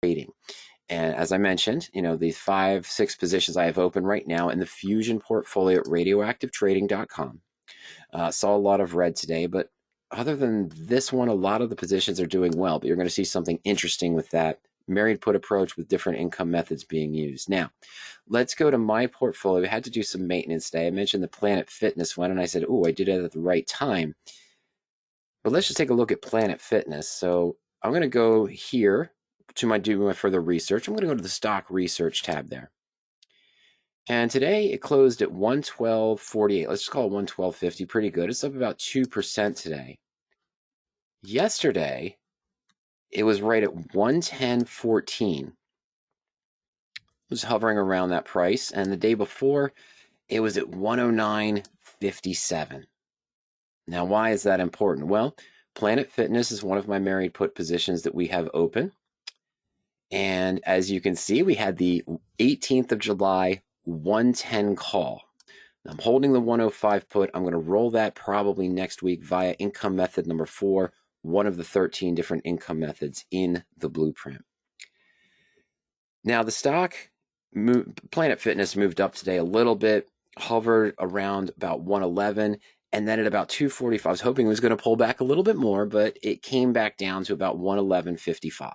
trading. And as I mentioned, the 5-6 positions I have open right now in the Fusion portfolio at RadioActiveTrading.com. Saw a lot of red today, but other than this one, a lot of the positions are doing well. But you're going to see something interesting with that married put approach with different income methods being used. Now, let's go to my portfolio. I had to do some maintenance today. I mentioned the Planet Fitness one, and I said, oh, I did it at the right time. But let's just take a look at Planet Fitness. So I'm going to go here to do my further research. I'm going to go to the stock research tab there. And today it closed at 112.48. Let's just call it 112.50. Pretty good. It's up about 2% today. Yesterday, it was right at 110.14. It was hovering around that price. And the day before, it was at 109.57. Now, why is that important? Well, Planet Fitness is one of my married put positions that we have open. And as you can see, we had the 18th of July 110 call. I'm holding the 105 put. I'm going to roll that probably next week via income method number 4, one of the 13 different income methods in the blueprint. Now, the stock, Planet Fitness, moved up today a little bit, hovered around about 111, and then at about 245, I was hoping it was going to pull back a little bit more, but it came back down to about 111.55.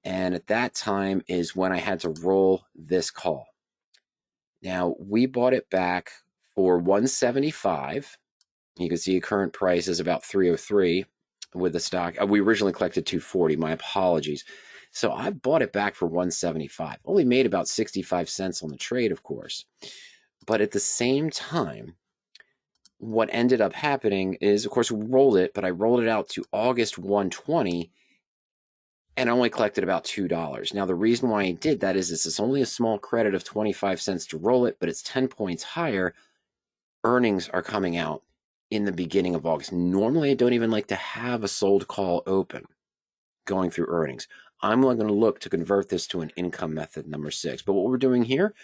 And at that time is when I had to roll this call. Now, we bought it back for 175. You can see current price is about 303 with the stock. We originally collected 240. My apologies. So I bought it back for 175. Only made about 65 cents on the trade, of course. But at the same time, what ended up happening is, of course, we rolled it, but I rolled it out to August 120. And I only collected about $2. Now, the reason why I did that is it's only a small credit of 25 cents to roll it, but it's 10 points higher. Earnings are coming out in the beginning of August. Normally, I don't even like to have a sold call open going through earnings. I'm going to look to convert this to an income method number 6. But what we're doing here,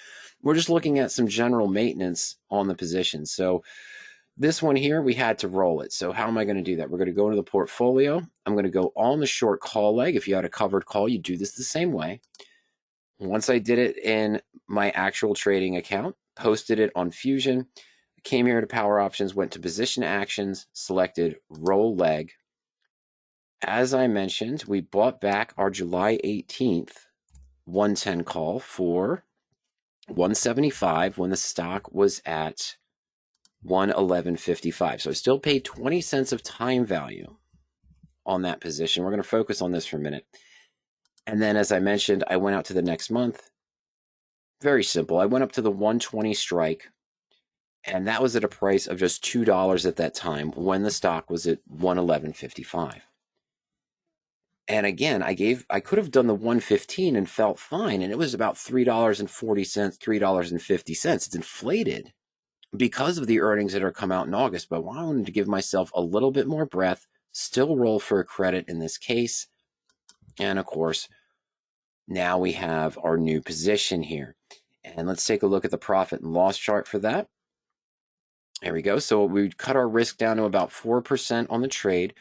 we're just looking at some general maintenance on the position. So this one here, we had to roll it. So how am I going to do that? We're going to go into the portfolio. I'm going to go on the short call leg. If you had a covered call, you do this the same way. Once I did it in my actual trading account, posted it on Fusion, came here to Power Options, went to Position Actions, selected Roll Leg. As I mentioned, we bought back our July 18th 110 call for 175 when the stock was at 111.55. So I still paid 20 cents of time value on that position. We're going to focus on this for a minute. And then, as I mentioned, I went out to the next month. Very simple. I went up to the 120 strike, and that was at a price of just $2 at that time when the stock was at 111.55. And again, I could have done the 115 and felt fine, and it was about $3.40, $3.50. It's inflated because of the earnings that are come out in August, but I wanted to give myself a little bit more breath, still roll for a credit in this case. And of course, now we have our new position here. And let's take a look at the profit and loss chart for that. There we go. So we cut our risk down to about 4% on the trade,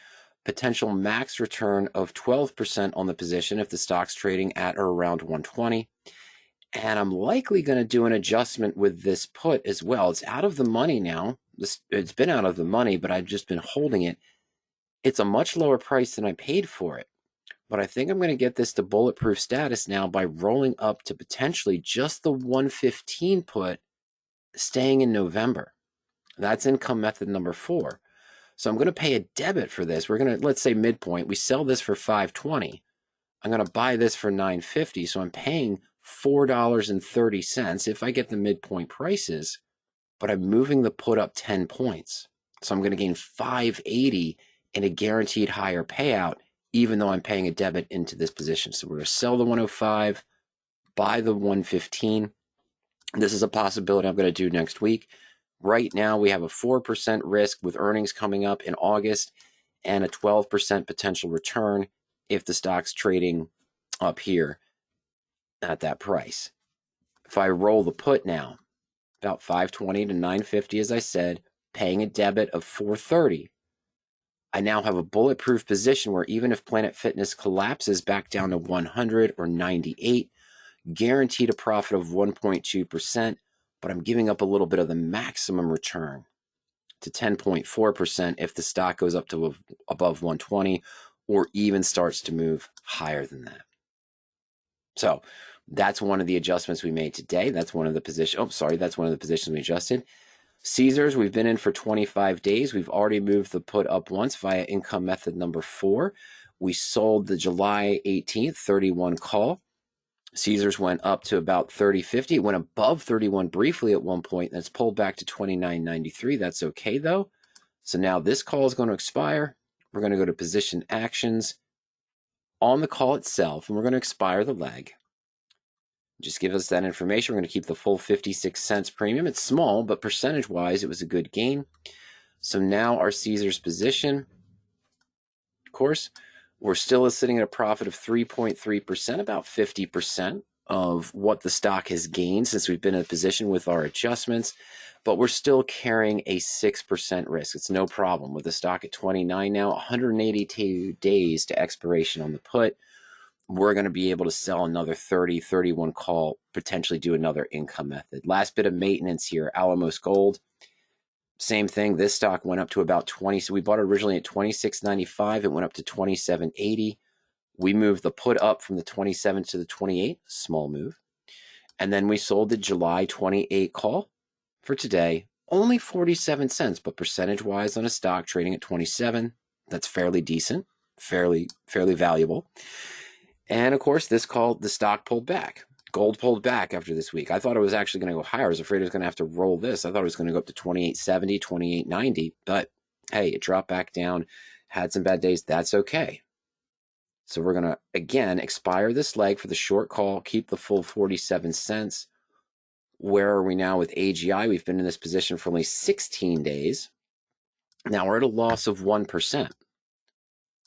potential max return of 12% on the position if the stock's trading at or around 120. And I'm likely going to do an adjustment with this put as well. It's out of the money now. It's been out of the money, but I've just been holding it. It's a much lower price than I paid for it. But I think I'm going to get this to bulletproof status now by rolling up to potentially just the 115 put, staying in November. That's income method number 4. So I'm going to pay a debit for this. We're going to, let's say midpoint, we sell this for $5.20. I'm going to buy this for $9.50. So I'm paying $4.30 if I get the midpoint prices, but I'm moving the put up 10 points. So I'm going to gain $5.80 in a guaranteed higher payout, even though I'm paying a debit into this position. So we're going to sell the 105, buy the 115. This is a possibility I'm going to do next week. Right now, we have a 4% risk with earnings coming up in August and a 12% potential return if the stock's trading up here at that price. If I roll the put now, about 520 to 950, as I said, paying a debit of 430, I now have a bulletproof position where even if Planet Fitness collapses back down to 100 or 98, guaranteed a profit of 1.2%, but I'm giving up a little bit of the maximum return to 10.4% if the stock goes up to above 120 or even starts to move higher than that. So that's one of the adjustments we made today. That's one of the positions. That's one of the positions we adjusted. Caesars, we've been in for 25 days. We've already moved the put up once via income method number 4. We sold the July 18th 31 call. Caesars went up to about 30.50. It went above 31 briefly at one point, and it's pulled back to 29.93. That's okay, though. So now this call is going to expire. We're going to go to position actions on the call itself, and we're going to expire the leg. Just give us that information. We're going to keep the full 56 cents premium. It's small, but percentage-wise, it was a good gain. So now our Caesars position, of course, we're still sitting at a profit of 3.3%, about 50% of what the stock has gained since we've been in a position with our adjustments, but we're still carrying a 6% risk. It's no problem with the stock at 29 now, 182 days to expiration on the put. We're going to be able to sell another 30, 31 call, potentially do another income method. Last bit of maintenance here, Alamos Gold. Same thing. This stock went up to about 20. So we bought it originally at 26.95. It went up to 27.80. We moved the put up from the 27 to the 28, small move. And then we sold the July 28 call for today, only 47 cents, but percentage-wise on a stock trading at 27, that's fairly decent, fairly valuable. And of course, this call, the stock pulled back. Gold pulled back after this week. I thought it was actually going to go higher. I was afraid it was going to have to roll this. I thought it was going to go up to 28.70, 28.90. But hey, it dropped back down, had some bad days. That's okay. So we're going to, again, expire this leg for the short call, keep the full 47 cents. Where are we now with AGI? We've been in this position for only 16 days. Now we're at a loss of 1%.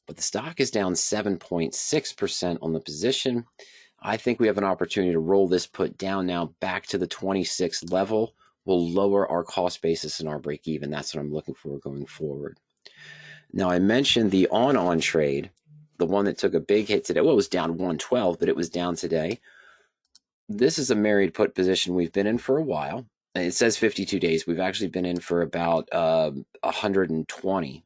But the stock is down 7.6% on the position. I think we have an opportunity to roll this put down now back to the 26 level. We'll lower our cost basis and our break even. That's what I'm looking for going forward. Now, I mentioned the on trade, the one that took a big hit today. Well, it was down 112, but it was down today. This is a married put position we've been in for a while. It says 52 days. We've actually been in for about 120.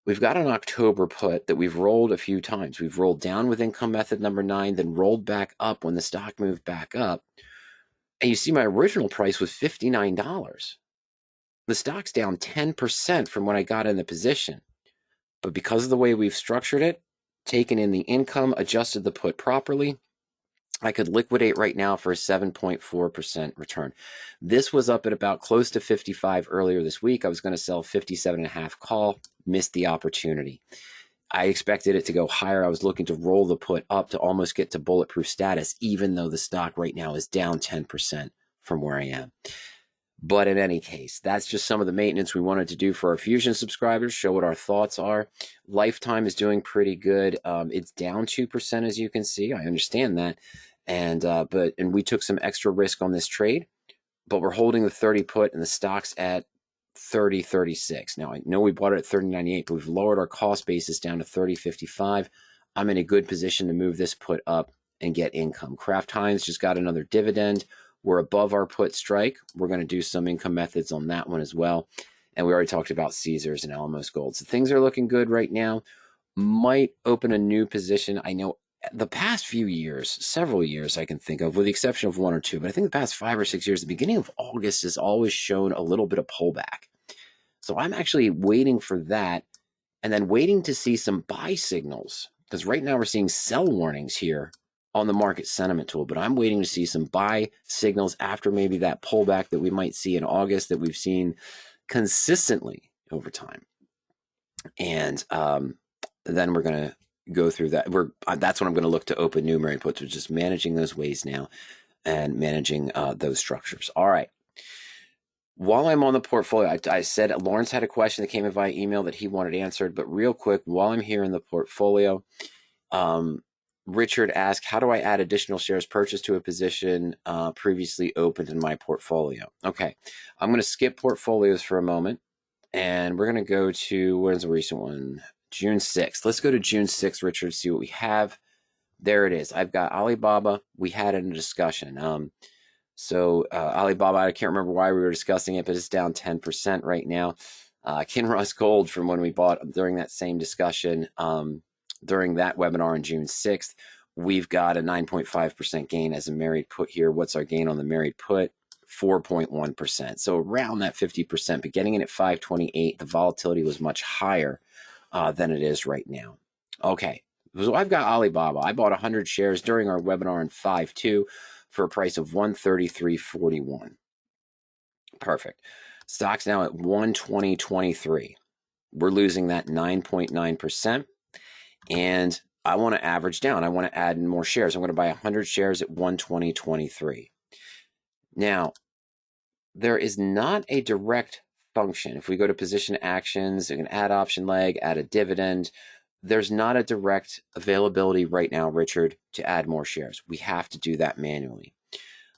We've got an October put that we've rolled a few times. We've rolled down with income method number 9, then rolled back up when the stock moved back up. And you see my original price was $59. The stock's down 10% from when I got in the position. But because of the way we've structured it, taken in the income, adjusted the put properly, I could liquidate right now for a 7.4% return. This was up at about close to 55 earlier this week. I was going to sell 57.5 call, missed the opportunity. I expected it to go higher. I was looking to roll the put up to almost get to bulletproof status, even though the stock right now is down 10% from where I am. But in any case, that's just some of the maintenance we wanted to do for our Fusion subscribers, show what our thoughts are. Lifetime is doing pretty good. It's down 2%, as you can see. I understand that. And we took some extra risk on this trade, but we're holding the 30 put and the stock's at 30.36. Now, I know we bought it at 30.98, but we've lowered our cost basis down to 30.55. I'm in a good position to move this put up and get income. Kraft Heinz just got another dividend. We're above our put strike. We're going to do some income methods on that one as well. And we already talked about Caesars and Alamos Gold. So things are looking good right now. Might open a new position. I know the past few years, several years I can think of, with the exception of 1 or 2, but I think the past 5 or 6 years, the beginning of August has always shown a little bit of pullback. So I'm actually waiting for that and then waiting to see some buy signals, because right now we're seeing sell warnings here on the market sentiment tool, but I'm waiting to see some buy signals after maybe that pullback that we might see in August that we've seen consistently over time. And then we're going to go through that. That's when I'm going to look to open new married puts, which is managing those ways now and managing those structures. All right. While I'm on the portfolio, I said Lawrence had a question that came in via email that he wanted answered, but real quick, while I'm here in the portfolio, Richard asked, how do I add additional shares purchased to a position previously opened in my portfolio? Okay, I'm going to skip portfolios for a moment. And we're going to go to, where's the recent one? June 6th. Let's go to June 6th, Richard, see what we have. There it is. I've got Alibaba. We had it in a discussion. Alibaba, I can't remember why we were discussing it, but it's down 10% right now. Kinross Gold, from when we bought during that same discussion, during that webinar on June 6th, we've got a 9.5% gain as a married put here. What's our gain on the married put? 4.1%. So around that 50%, but getting in at 528, the volatility was much higher than it is right now. Okay, so I've got Alibaba. I bought 100 shares during our webinar in 5.2 for a price of $133.41. Perfect. Stock's now at 120.23. We're losing that 9.9%. And I want to average down. I want to add in more shares. I'm going to buy 100 shares at 120.23. Now, there is not a direct function. If we go to position actions, you can add option leg, add a dividend. There's not a direct availability right now, Richard, to add more shares. We have to do that manually.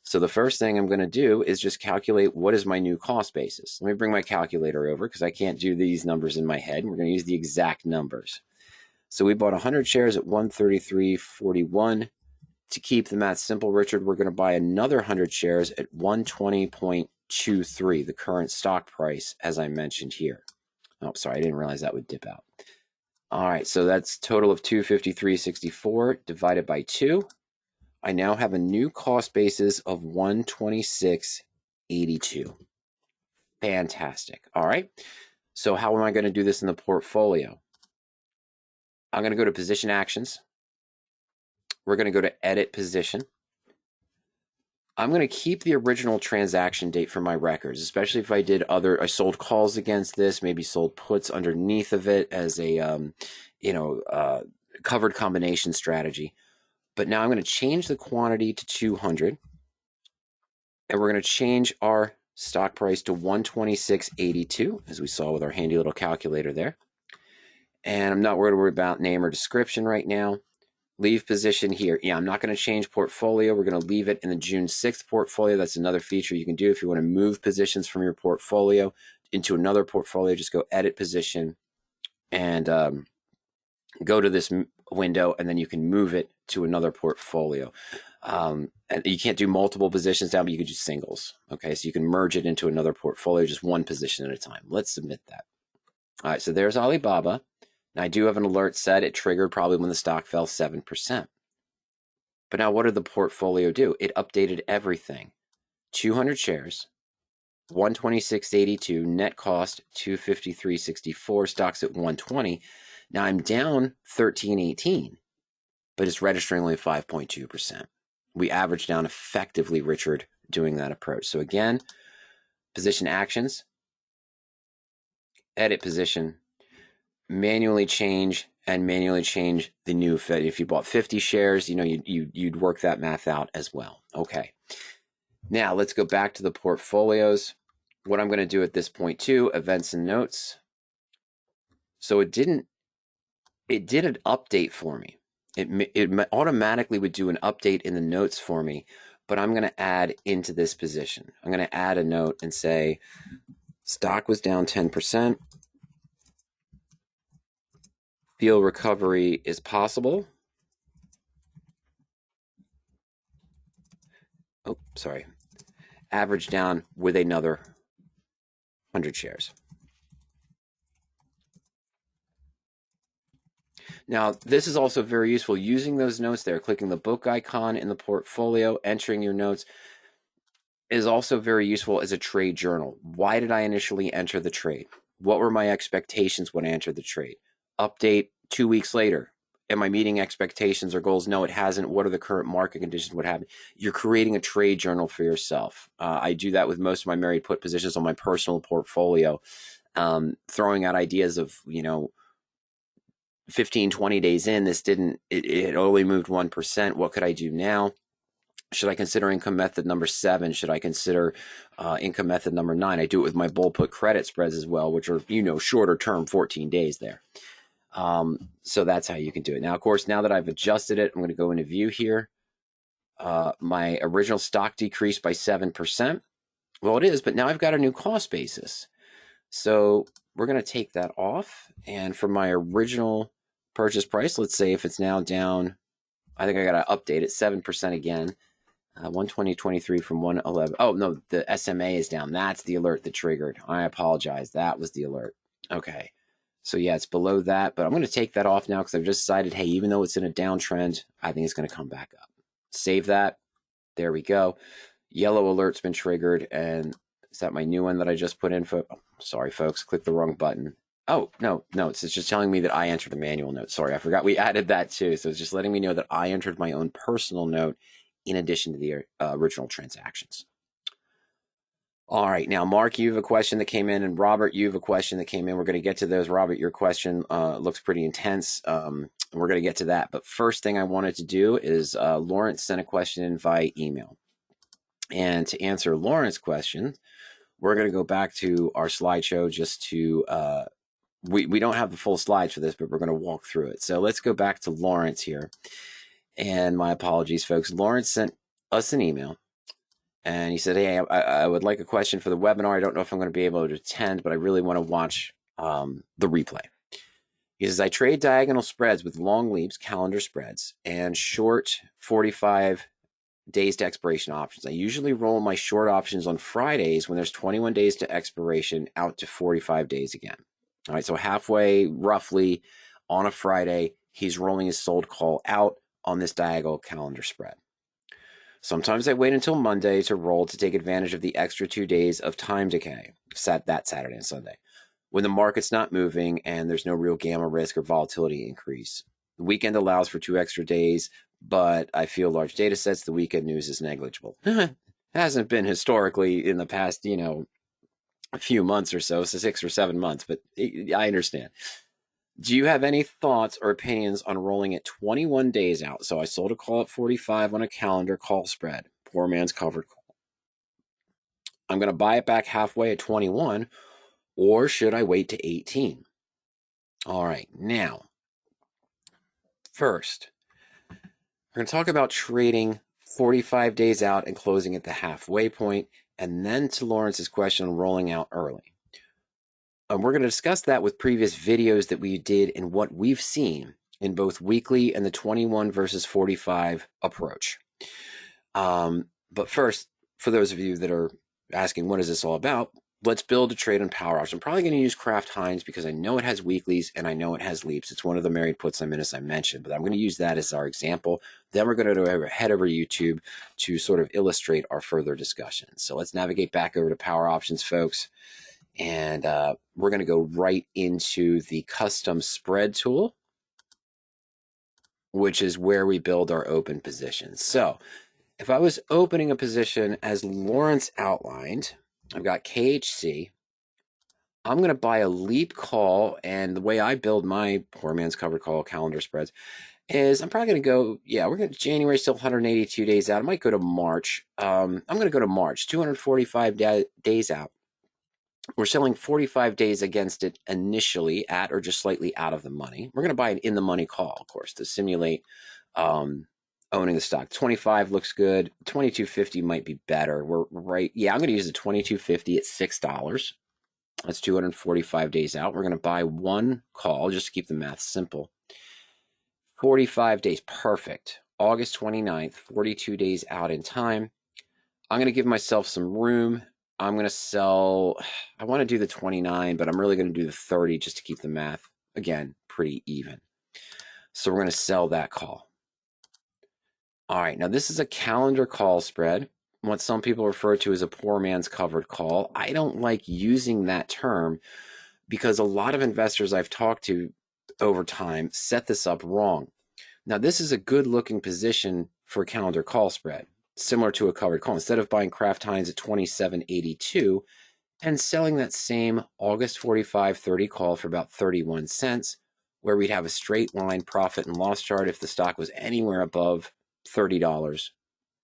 So the first thing I'm going to do is just calculate what is my new cost basis. Let me bring my calculator over because I can't do these numbers in my head. We're going to use the exact numbers. So we bought 100 shares at 133.41. To keep the math simple, Richard, we're going to buy another 100 shares at 120.23, the current stock price, as I mentioned here. Oh, sorry, I didn't realize that would dip out. All right, so that's total of 253.64 divided by 2. I now have a new cost basis of 126.82. Fantastic. All right, so how am I going to do this in the portfolio? I'm going to go to position actions. We're going to go to edit position. I'm going to keep the original transaction date for my records, especially if I I sold calls against this, maybe sold puts underneath of it as a, covered combination strategy. But now I'm going to change the quantity to 200, and we're going to change our stock price to 126.82, as we saw with our handy little calculator there. And I'm not worried about name or description right now. Leave position here. Yeah, I'm not going to change portfolio. We're going to leave it in the June 6th portfolio. That's another feature you can do if you want to move positions from your portfolio into another portfolio. Just go edit position and go to this window, and then you can move it to another portfolio. And you can't do multiple positions down, but you can do singles. Okay, so you can merge it into another portfolio, just one position at a time. Let's submit that. All right, so there's Alibaba. Now, I do have an alert set. It triggered probably when the stock fell 7%. But now what did the portfolio do? It updated everything. 200 shares, 126.82, net cost 253.64, stocks at 120. Now I'm down 13.18, but it's registering only 5.2%. We averaged down effectively, Richard, doing that approach. So again, position actions, edit position, manually change the new fit. If you bought 50 shares, you'd work that math out as well. Okay. Now let's go back to the portfolios. What I'm going to do at this point too, events and notes. So it did an update for me. It automatically would do an update in the notes for me, but I'm going to add into this position. I'm going to add a note and say stock was down 10%. Feel recovery is possible. Oh, sorry. Average down with another 100 shares. Now, this is also very useful. Using those notes there, clicking the book icon in the portfolio, entering your notes is also very useful as a trade journal. Why did I initially enter the trade? What were my expectations when I entered the trade? Update 2 weeks later. Am I meeting expectations or goals? No, it hasn't. What are the current market conditions? What happened? You're creating a trade journal for yourself. I do that with most of my married put positions on my personal portfolio, throwing out ideas of, 15, 20 days in, it only moved 1%. What could I do now? Should I consider income method number 7? Should I consider income method number 9? I do it with my bull put credit spreads as well, which are, shorter term, 14 days there. So that's how you can do it. Now, of course, now that I've adjusted it, I'm going to go into view here. My original stock decreased by 7%. Well, it is, but now I've got a new cost basis. So we're going to take that off. And for my original purchase price, let's say if it's now down, I think I got to update it 7% again. 120.23 from 111. Oh, no, the SMA is down. That's the alert that triggered. I apologize. That was the alert. Okay. So yeah, it's below that, but I'm going to take that off now because I've just decided, hey, even though it's in a downtrend, I think it's going to come back up. Save that. There we go. Yellow alert's been triggered, and is that my new one that I just put in? Oh, sorry, folks, clicked the wrong button. Oh, no, it's just telling me that I entered the manual note. Sorry, I forgot we added that too. So it's just letting me know that I entered my own personal note in addition to the original transactions. All right, now, Mark, you have a question that came in, and Robert, you have a question that came in. We're going to get to those. Robert, your question looks pretty intense. We're going to get to that. But first thing I wanted to do is Lawrence sent a question in via email. And to answer Lauren's question, we're going to go back to our slideshow just to, we don't have the full slides for this, but we're going to walk through it. So let's go back to Lawrence here. And my apologies, folks. Lawrence sent us an email. And he said, hey, I would like a question for the webinar. I don't know if I'm going to be able to attend, but I really want to watch the replay. He says, I trade diagonal spreads with long leaps, calendar spreads, and short 45 days to expiration options. I usually roll my short options on Fridays when there's 21 days to expiration out to 45 days again. All right, so halfway roughly on a Friday, he's rolling his sold call out on this diagonal calendar spread. Sometimes I wait until Monday to roll to take advantage of the extra 2 days of time decay, that Saturday and Sunday, when the market's not moving and there's no real gamma risk or volatility increase. The weekend allows for 2 extra days, but I feel large data sets, the weekend news is negligible. Hasn't been historically in the past, a few months or so 6 or 7 months, but I understand. Do you have any thoughts or opinions on rolling it 21 days out? So I sold a call at 45 on a calendar call spread, poor man's covered call. I'm going to buy it back halfway at 21, or should I wait to 18? All right, now, first, we're going to talk about trading 45 days out and closing at the halfway point, and then to Lawrence's question on rolling out early. We're going to discuss that with previous videos that we did and what we've seen in both weekly and the 21 versus 45 approach. But first, for those of you that are asking, what is this all about? Let's build a trade on PowerOptions. I'm probably going to use Kraft Heinz because I know it has weeklies and I know it has leaps. It's one of the married puts I'm in, as I mentioned, but I'm going to use that as our example. Then we're going to head over to YouTube to sort of illustrate our further discussion. So let's navigate back over to PowerOptions, folks. And we're going to go right into the custom spread tool, which is where we build our open positions. So if I was opening a position as Lawrence outlined, I've got KHC. I'm going to buy a leap call, and the way I build my poor man's covered call calendar spreads is I'm probably going to go, we're going to January, still 182 days out. I might go to March. I'm going to go to March, 245 days out. We're selling 45 days against it initially at or just slightly out of the money. We're going to buy an in-the-money call, of course, to simulate owning the stock. 25 looks good. 22.50 might be better. We're right. Yeah, I'm going to use the 22.50 at $6. That's 245 days out. We're going to buy one call just to keep the math simple. 45 days, perfect. August 29th, 42 days out in time. I'm going to give myself some room. I'm going to sell, I want to do the 29, but I'm really going to do the 30 just to keep the math, again, pretty even. So we're going to sell that call. All right, now this is a calendar call spread, what some people refer to as a poor man's covered call. I don't like using that term because a lot of investors I've talked to over time set this up wrong. Now, this is a good looking position for a calendar call spread, similar to a covered call. Instead of buying Kraft Heinz at $27.82 and selling that same August 45.30 call for about 31 cents, where we'd have a straight line profit and loss chart if the stock was anywhere above $30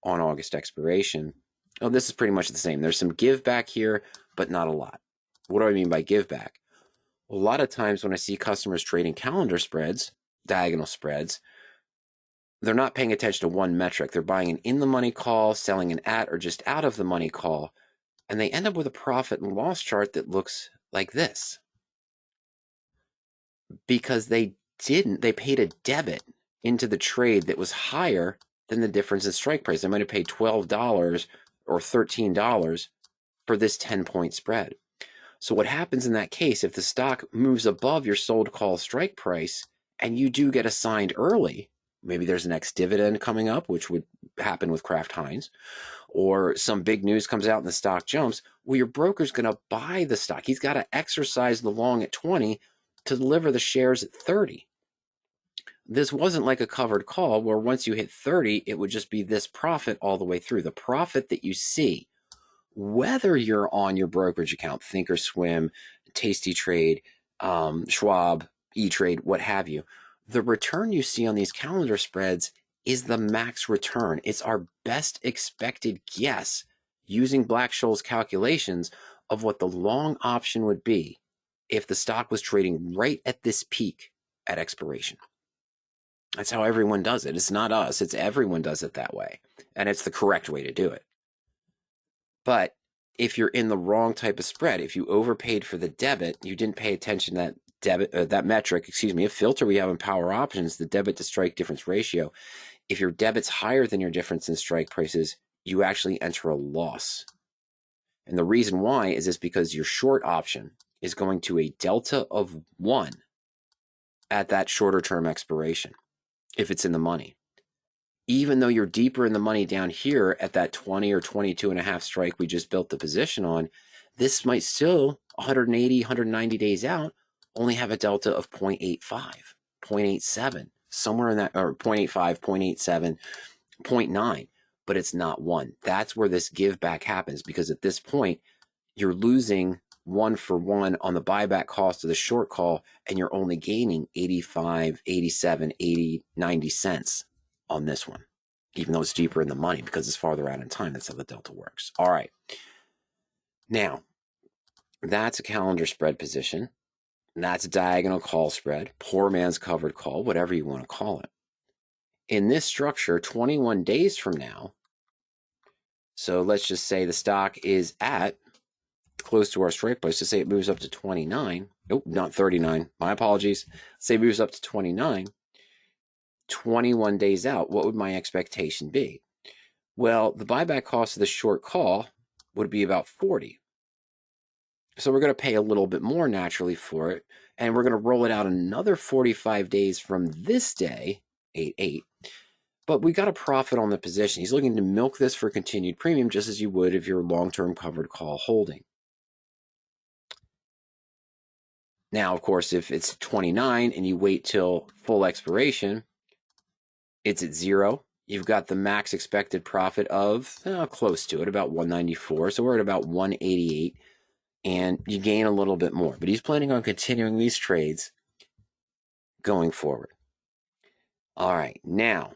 on August expiration. Oh, this is pretty much the same. There's some give back here, but not a lot. What do I mean by give back? A lot of times when I see customers trading calendar spreads, diagonal spreads, they're not paying attention to one metric. They're buying an in-the-money call, selling an at or just out of the money call, and they end up with a profit and loss chart that looks like this, because they paid a debit into the trade that was higher than the difference in strike price. They might have paid $12 or $13 for this 10-point spread. So what happens in that case, if the stock moves above your sold call strike price and you do get assigned early, maybe there's an ex-dividend coming up, which would happen with Kraft Heinz, or some big news comes out and the stock jumps, well, your broker's going to buy the stock. He's got to exercise the long at 20 to deliver the shares at 30. This wasn't like a covered call where once you hit 30, it would just be this profit all the way through. The profit that you see, whether you're on your brokerage account, Thinkorswim, Tasty Trade, Schwab, E-Trade, what have you, the return you see on these calendar spreads is the max return. It's our best expected guess using Black-Scholes calculations of what the long option would be if the stock was trading right at this peak at expiration. That's how everyone does it. It's not us. It's everyone does it that way. And it's the correct way to do it. But if you're in the wrong type of spread, if you overpaid for the debit, you didn't pay attention to that metric, a filter we have in PowerOptions, the debit to strike difference ratio. If your debit's higher than your difference in strike prices, you actually enter a loss. And the reason why is because your short option is going to a delta of 1 at that shorter term expiration, if it's in the money. Even though you're deeper in the money down here at that 20 or 22.5 strike we just built the position on, this might still 180, 190 days out only have a delta of 0.85, 0.87, somewhere in that, or 0.85, 0.87, 0.9, but it's not 1. That's where this give back happens, because at this point you're losing 1 for 1 on the buyback cost of the short call, and you're only gaining 85, 87, 80, 90 cents on this one, even though it's deeper in the money because it's farther out in time. That's how the delta works. All right. Now, that's a calendar spread position. That's a diagonal call spread, poor man's covered call, whatever you want to call it. In this structure, 21 days from now, so let's just say the stock is at close to our strike price. To say it moves up to 29. Nope, not 39. My apologies. Say it moves up to 29. 21 days out, what would my expectation be? Well, the buyback cost of the short call would be about 40. So we're going to pay a little bit more naturally for it, and we're going to roll it out another 45 days from this day, 8/8. But we got a profit on the position. He's looking to milk this for continued premium, just as you would if you're long-term covered call holding. Now, of course, if it's 29 and you wait till full expiration, it's at 0. You've got the max expected profit of close to it, about 194. So we're at about 188, and you gain a little bit more. But he's planning on continuing these trades going forward. All right, now,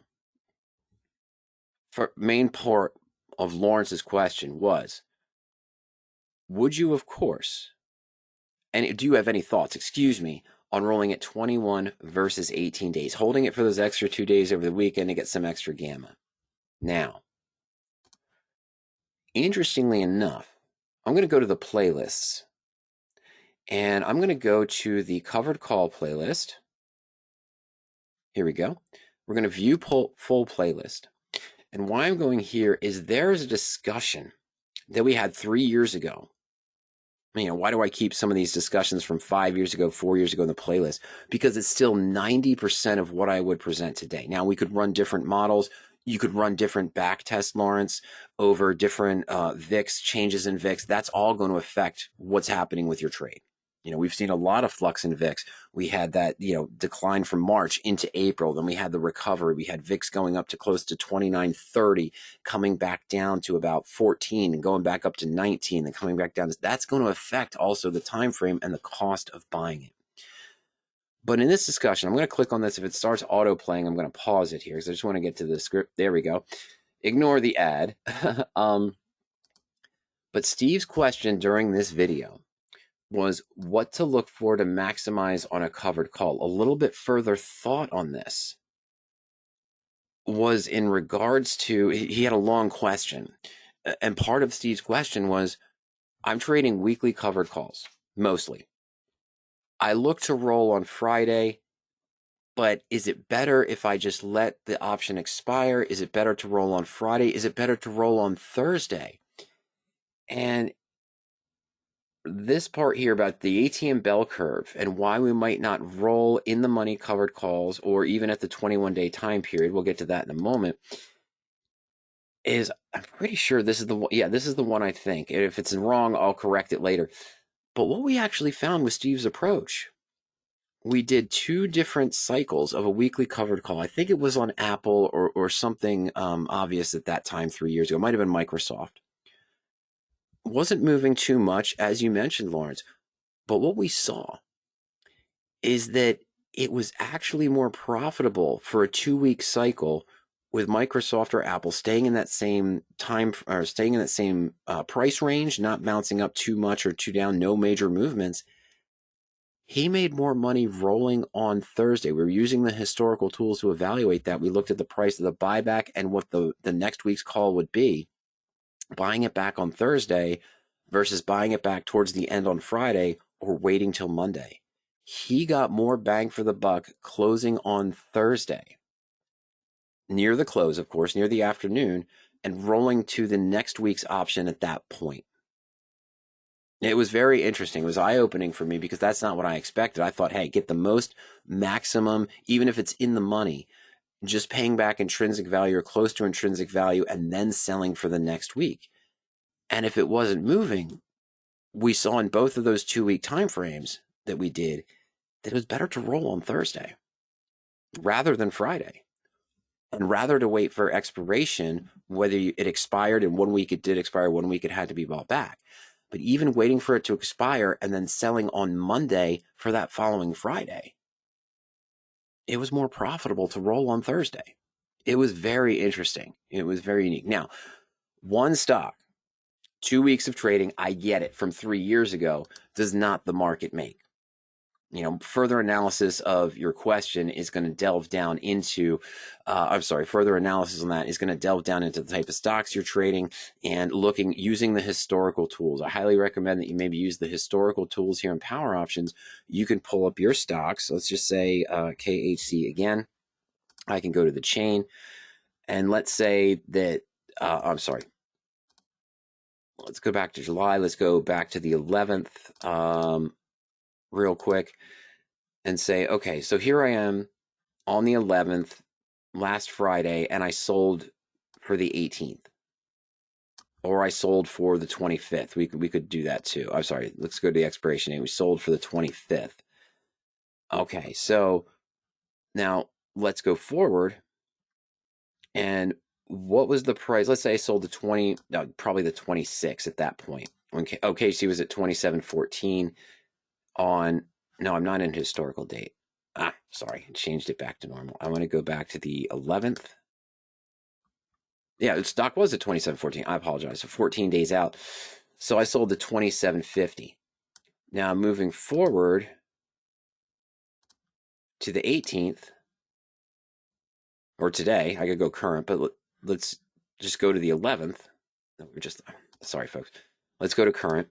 for main part of Lawrence's question was, would you, of course, and do you have any thoughts, on rolling it 21 versus 18 days, holding it for those extra 2 days over the weekend to get some extra gamma? Now, interestingly enough, I'm going to go to the playlists, and I'm going to go to the covered call playlist. Here we go. We're going to view full playlist. And why I'm going here is there's a discussion that we had 3 years ago. Why do I keep some of these discussions from 5 years ago, 4 years ago in the playlist? Because it's still 90% of what I would present today. Now, we could run different models. You could run different back tests, Lawrence, over different VIX, changes in VIX. That's all going to affect what's happening with your trade. We've seen a lot of flux in VIX. We had that, decline from March into April. Then we had the recovery. We had VIX going up to close to 29.30, coming back down to about 14 and going back up to 19 and coming back down. That's going to affect also the time frame and the cost of buying it. But in this discussion, I'm going to click on this. If it starts auto playing, I'm going to pause it here because I just want to get to the script. There we go. Ignore the ad. But Steve's question during this video was what to look for to maximize on a covered call. A little bit further thought on this was in regards to, he had a long question. And part of Steve's question was, I'm trading weekly covered calls. mostly. I look to roll on Friday, but is it better if I just let the option expire? Is it better to roll on Friday? Is it better to roll on Thursday? And this part here about the ATM bell curve and why we might not roll in the money covered calls or even at the 21-day time period, we'll get to that in a moment, is I'm pretty sure this is the one. Yeah, this is the one I think. And if it's wrong, I'll correct it later. But what we actually found with Steve's approach, we did 2 different cycles of a weekly covered call. I think it was on Apple or something obvious at that time 3 years ago. It might have been Microsoft. Wasn't moving too much, as you mentioned, Lawrence. But what we saw is that it was actually more profitable for a 2-week cycle with Microsoft or Apple staying in that same time or staying in that same price range, not bouncing up too much or too down, no major movements. He made more money rolling on Thursday. We were using the historical tools to evaluate that. We looked at the price of the buyback and what the next week's call would be. Buying it back on Thursday versus buying it back towards the end on Friday or waiting till Monday. He got more bang for the buck closing on Thursday, near the close, of course, near the afternoon, and rolling to the next week's option at that point. It was very interesting. It was eye-opening for me because that's not what I expected. I thought, hey, get the most maximum, even if it's in the money, just paying back intrinsic value or close to intrinsic value and then selling for the next week. And if it wasn't moving, we saw in both of those 2-week time frames that we did that it was better to roll on Thursday rather than Friday. And rather to wait for expiration, whether it expired in 1 week, it did expire, 1 week it had to be bought back. But even waiting for it to expire and then selling on Monday for that following Friday, it was more profitable to roll on Thursday. It was very interesting. It was very unique. Now, one stock, 2 weeks of trading, I get it, from 3 years ago, does not the market make. Further analysis of your question is going to delve down into, further analysis on that is going to delve down into the type of stocks you're trading and using the historical tools. I highly recommend that you maybe use the historical tools here in Power Options. You can pull up your stocks. Let's just say KHC again. I can go to the chain and let's say that, let's go back to July. Let's go back to the 11th real quick. And say, okay, so here I am on the 11th, last Friday, and I sold for the 18th. Or I sold for the 25th. We could do that too. I'm sorry, let's go to the expiration date. We sold for the 25th. Okay, so now let's go forward. And what was the price? Let's say I sold probably the 26th at that point. Okay, so he was at 27.14 on, no, I'm not in historical date. Sorry, changed it back to normal. I want to go back to the 11th. Yeah, the stock was at 27.14. I apologize. So 14 days out. So I sold the 27.50. Now moving forward to the 18th, or today, I could go current, but let's just go to the 11th. Sorry, folks. Let's go to current.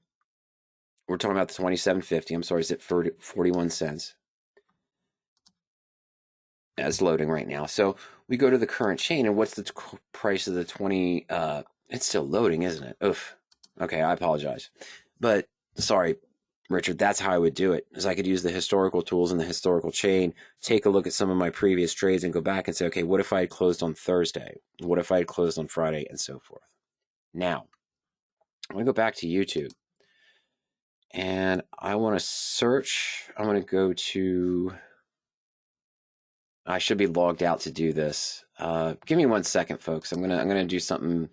We're talking about the 27.50. I'm sorry, it's at 41 cents. It's loading right now. So we go to the current chain, and what's the price of the 20? It's still loading, isn't it? Oof. Okay, I apologize. But sorry, Richard, that's how I would do it, is I could use the historical tools in the historical chain, take a look at some of my previous trades and go back and say, okay, what if I had closed on Thursday? What if I had closed on Friday? And so forth. Now, I'm going to go back to YouTube. And I want to search. I'm going to go to... I should be logged out to do this. Give me 1 second, folks. I'm gonna do something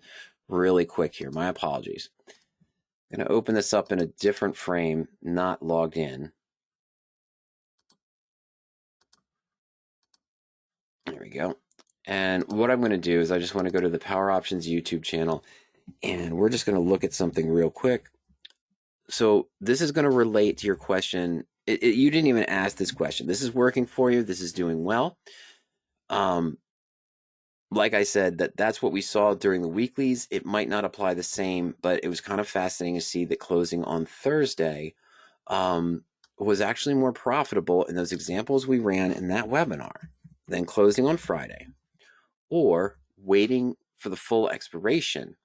really quick here. My apologies. I'm gonna open this up in a different frame, not logged in. There we go. And what I'm gonna do is I just want to go to the Power Options YouTube channel, and we're just gonna look at something real quick. So this is gonna relate to your question. You didn't even ask this question. This is working for you. This is doing well. Like I said, that's what we saw during the weeklies. It might not apply the same, but it was kind of fascinating to see that closing on Thursday, was actually more profitable in those examples we ran in that webinar than closing on Friday, or waiting for the full expiration,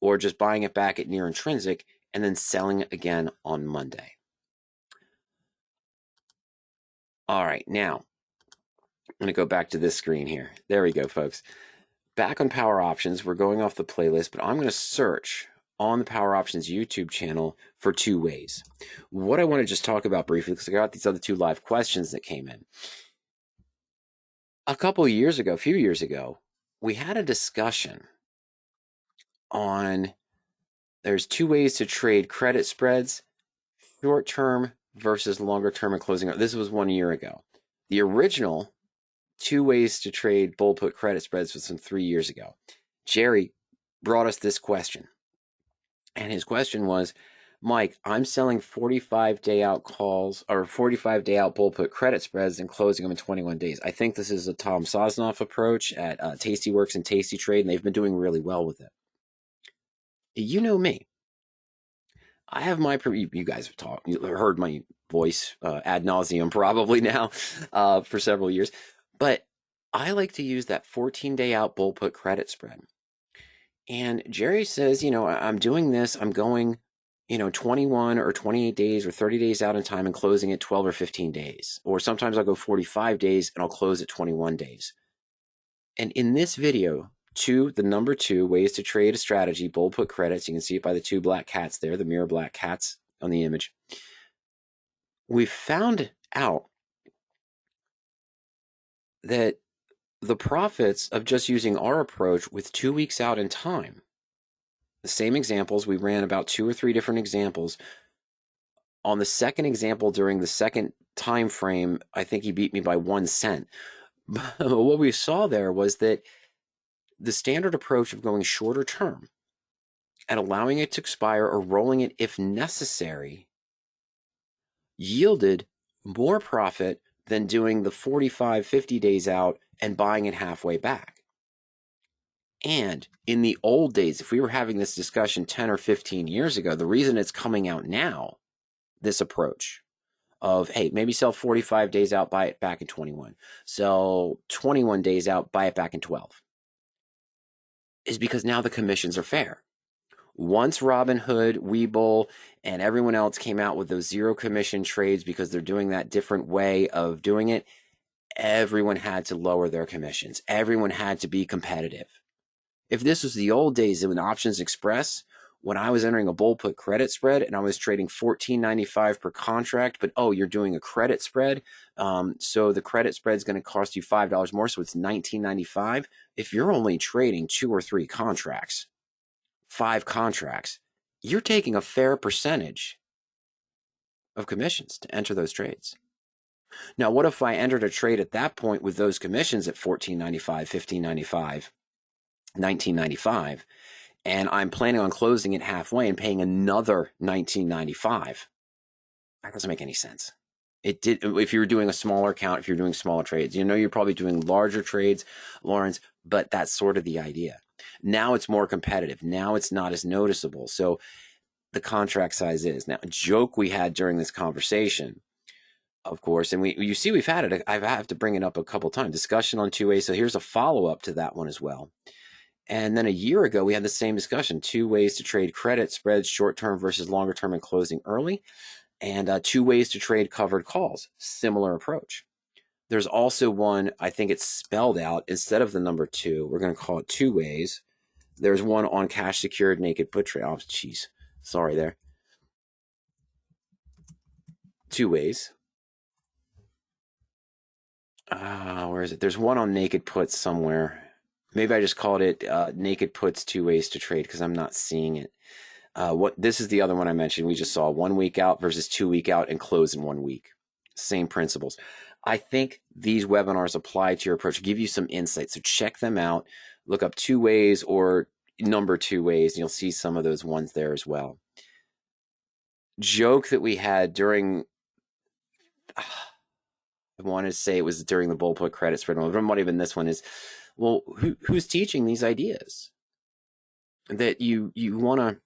or just buying it back at near intrinsic and then selling it again on Monday. All right, now I'm going to go back to this screen here. There we go, folks. Back on Power Options, we're going off the playlist, but I'm going to search on the Power Options YouTube channel for two ways. What I want to just talk about briefly, because I got these other two live questions that came in. A few years ago, we had a discussion on there's two ways to trade credit spreads, short-term versus longer-term and closing. This was 1 year ago. The original two ways to trade bull put credit spreads was from 3 years ago. Jerry brought us this question. And his question was, Mike, I'm selling 45-day out calls or 45-day out bull put credit spreads and closing them in 21 days. I think this is a Tom Sosnoff approach at Tastyworks and Tasty Trade, and they've been doing really well with it. You know me. I have my, you guys have talked, you heard my voice ad nauseum probably now for several years, but I like to use that 14-day out bull put credit spread. And Jerry says, I'm doing this, I'm going, 21 or 28 days or 30 days out in time and closing at 12 or 15 days. Or sometimes I'll go 45 days and I'll close at 21 days. And in this video, the number 2 ways to trade a strategy, bull put credits, you can see it by the two black cats there, the mirror black cats on the image. We found out that the profits of just using our approach with 2 weeks out in time, the same examples, we ran about 2 or 3 different examples. On the second example during the second time frame, I think he beat me by 1 cent. But what we saw there was that the standard approach of going shorter term and allowing it to expire or rolling it if necessary yielded more profit than doing the 45, 50 days out and buying it halfway back. And in the old days, if we were having this discussion 10 or 15 years ago, the reason it's coming out now, this approach of, hey, maybe sell 45 days out, buy it back in 21. Sell 21 days out, buy it back in 12. Is because now the commissions are fair. Once Robinhood, Webull, and everyone else came out with those zero commission trades because they're doing that different way of doing it, everyone had to lower their commissions. Everyone had to be competitive. If this was the old days of an Options Express, when I was entering a bull put credit spread and I was trading $14.95 per contract, but you're doing a credit spread, so the credit spread is going to cost you $5 more, so it's $19.95. If you're only trading 2 or 3 contracts, 5 contracts, you're taking a fair percentage of commissions to enter those trades. Now, what if I entered a trade at that point with those commissions at $14.95, $15.95, $19.95, and I'm planning on closing it halfway and paying another $19.95? That doesn't make any sense. It did. If you're doing a smaller account, if you're doing smaller trades, you're probably doing larger trades, Lawrence, but that's sort of the idea. Now it's more competitive. Now it's not as noticeable. So the contract size is. Now, a joke we had during this conversation, of course, and you see we've had it. I have to bring it up a couple times. Discussion on 2 ways. So here's a follow-up to that one as well. And then a year ago, we had the same discussion, 2 ways to trade credit spreads, short-term versus longer-term and closing early, and 2 ways to trade covered calls, similar approach. There's also one, I think it's spelled out, instead of the number 2, we're going to call it 2 ways. There's one on cash secured naked put trade. Oh, geez, sorry there. 2 ways. Where is it? There's one on naked puts somewhere. Maybe I just called it naked puts 2 ways to trade because I'm not seeing it. This is the other one I mentioned. We just saw 1 week out versus 2 week out and close in 1 week. Same principles. I think these webinars apply to your approach, give you some insight. So check them out. Look up 2 ways or number 2 ways, and you'll see some of those ones there as well. Joke that we had during, I wanted to say it was during the bull put credit spread. It might have been this one is, well, who's teaching these ideas? That you want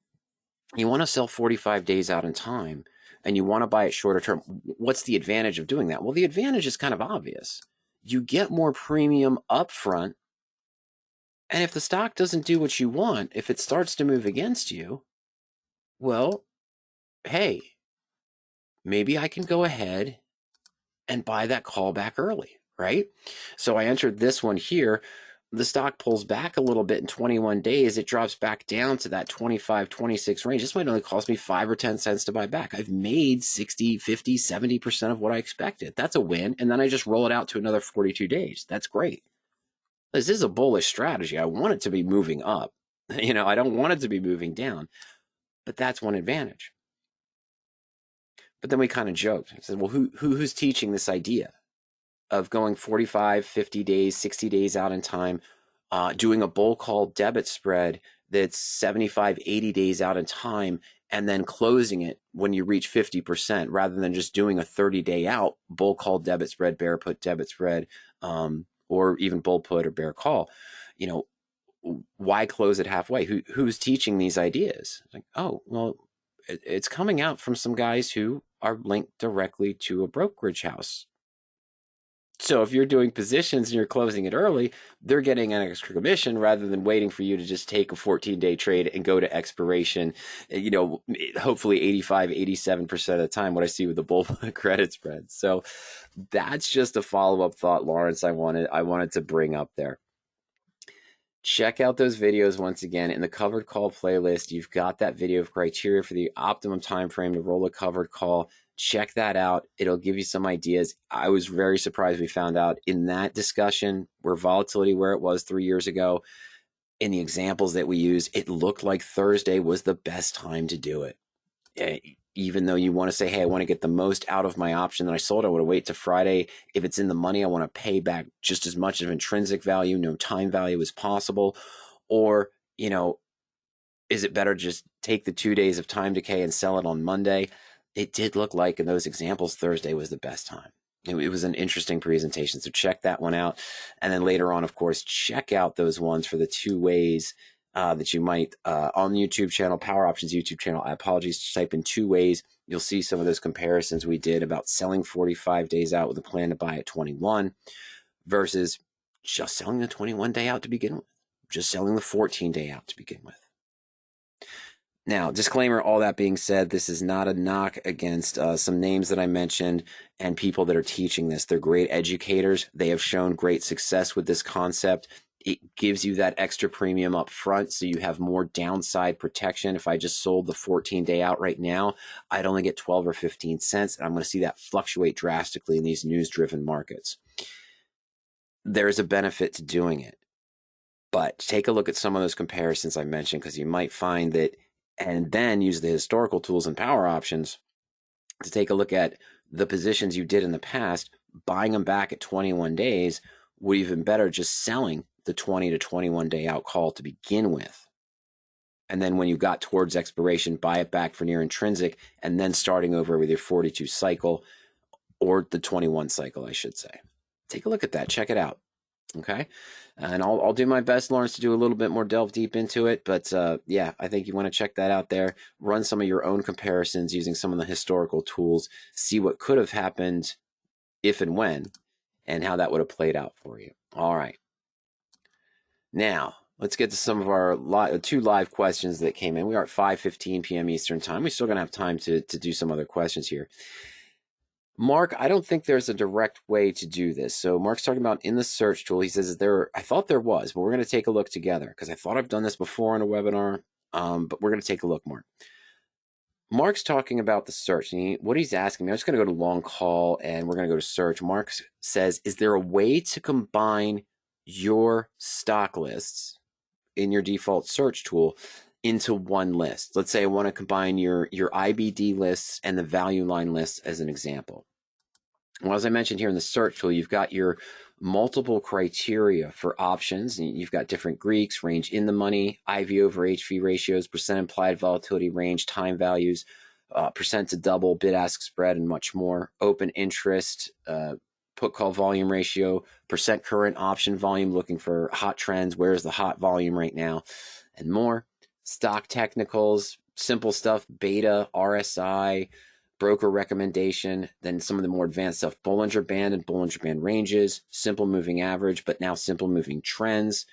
to sell 45 days out in time and you want to buy it shorter term, what's the advantage of doing that? Well, the advantage is kind of obvious. You get more premium up front, and if the stock doesn't do what you want, if it starts to move against you, well, hey, maybe I can go ahead and buy that call back early, right? So I entered this one here. The stock pulls back a little bit in 21 days. It drops back down to that 25, 26 range. This might only cost me 5 or 10 cents to buy back. I've made 60, 50, 70% of what I expected. That's a win. And then I just roll it out to another 42 days. That's great. This is a bullish strategy. I want it to be moving up. I don't want it to be moving down, but that's one advantage. But then we kind of joked. I said, well, who's teaching this idea of going 45, 50 days, 60 days out in time, doing a bull call debit spread that's 75, 80 days out in time, and then closing it when you reach 50%, rather than just doing a 30-day out bull call debit spread, bear put debit spread, or even bull put or bear call. Why close it halfway? Who's teaching these ideas? It's like, oh, well, it's coming out from some guys who are linked directly to a brokerage house. So if you're doing positions and you're closing it early, they're getting an extra commission rather than waiting for you to just take a 14-day trade and go to expiration. Hopefully 85, 87% of the time, what I see with the bull credit spread. So that's just a follow-up thought, Lawrence, I wanted to bring up there. Check out those videos once again in the covered call playlist. You've got that video of criteria for the optimum time frame to roll a covered call. Check that out. It'll give you some ideas. I was very surprised we found out in that discussion where volatility where it was 3 years ago, in the examples that we use, it looked like Thursday was the best time to do it. Even though you want to say, hey, I want to get the most out of my option that I sold, I want to wait to Friday. If it's in the money, I want to pay back just as much of intrinsic value, no time value as possible. Or, is it better just take the 2 days of time decay and sell it on Monday? It did look like in those examples, Thursday was the best time. It was an interesting presentation. So check that one out. And then later on, of course, check out those ones for the 2 ways that you might on the YouTube channel, Power Options YouTube channel. I apologize. Just type in 2 ways. You'll see some of those comparisons we did about selling 45 days out with a plan to buy at 21 versus just selling the 21-day out to begin with, just selling the 14-day out to begin with. Now, disclaimer, all that being said, this is not a knock against some names that I mentioned and people that are teaching this. They're great educators. They have shown great success with this concept. It gives you that extra premium up front, so you have more downside protection. If I just sold the 14-day out right now, I'd only get 12 or 15 cents, and I'm going to see that fluctuate drastically in these news-driven markets. There's a benefit to doing it, but take a look at some of those comparisons I mentioned, because you might find that, and then use the historical tools and power options to take a look at the positions you did in the past, buying them back at 21 days, would even better just selling the 20 to 21 day out call to begin with. And then when you got towards expiration, buy it back for near intrinsic, and then starting over with your 42 cycle, or the 21 cycle, I should say. Take a look at that. Check it out. Okay. And I'll do my best, Lawrence, to do a little bit more delve deep into it. But yeah, I think you want to check that out there. Run some of your own comparisons using some of the historical tools. See what could have happened if and when, and how that would have played out for you. All right. Now, let's get to some of our 2 live questions that came in. We are at 5:15 p.m. Eastern time. We're still going to have time to do some other questions here. Mark, I don't think there's a direct way to do this. So Mark's talking about in the search tool. He says, I thought there was, but we're going to take a look together, because I thought I've done this before in a webinar, but we're going to take a look, Mark. Mark's talking about the search. And what he's asking me, I'm just going to go to long call, and we're going to go to search. Mark says, is there a way to combine your stock lists in your default search tool into one list? Let's say I want to combine your IBD lists and the value line lists as an example. Well, as I mentioned here in the search tool, you've got your multiple criteria for options. And you've got different Greeks, range in the money, IV over HV ratios, percent implied volatility range, time values, percent to double, bid-ask spread, and much more. Open interest, put call volume ratio, percent current option volume, looking for hot trends, where's the hot volume right now, and more. Stock technicals, simple stuff, beta, RSI, broker recommendation, then some of the more advanced stuff, Bollinger Band and Bollinger Band ranges, simple moving average, but now simple moving trends,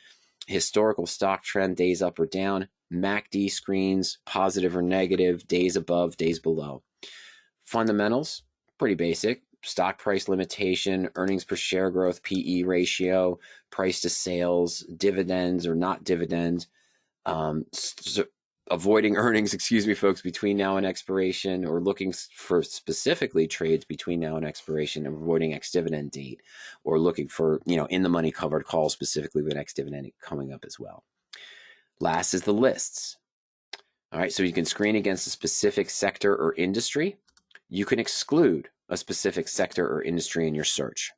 historical stock trend, days up or down, MACD screens, positive or negative, days above, days below. Fundamentals, pretty basic. Stock price limitation, earnings per share growth, PE ratio, price to sales, dividends or not dividend, avoiding earnings, excuse me, folks, between now and expiration, or looking for specifically trades between now and expiration, avoiding ex-dividend date, or looking for, in the money covered calls specifically with ex-dividend coming up as well. Last is the lists. All right, so you can screen against a specific sector or industry. You can exclude a specific sector or industry in your search.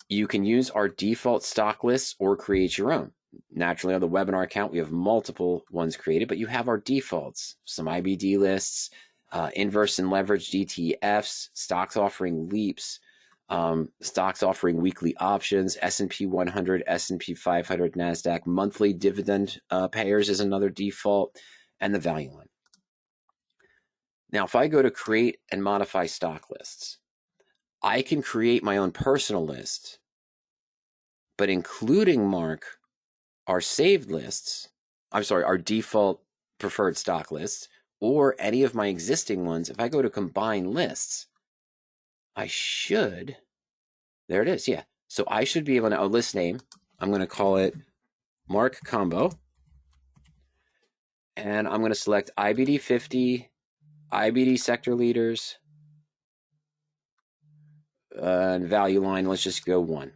You can use our default stock lists or create your own. Naturally, on the webinar account, we have multiple ones created, but you have our defaults, some IBD lists, inverse and leveraged ETFs, stocks offering LEAPs, stocks offering weekly options, S&P 100, S&P 500, NASDAQ, monthly dividend payers is another default, and the value line. Now, if I go to create and modify stock lists, I can create my own personal list, but including Mark, our saved lists, our default preferred stock lists, or any of my existing ones. If I go to combine lists, I should, there it is, yeah. So I should be able to, list name, I'm going to call it Mark Combo, and I'm going to select IBD 50, IBD sector leaders, and value line, let's just go 1.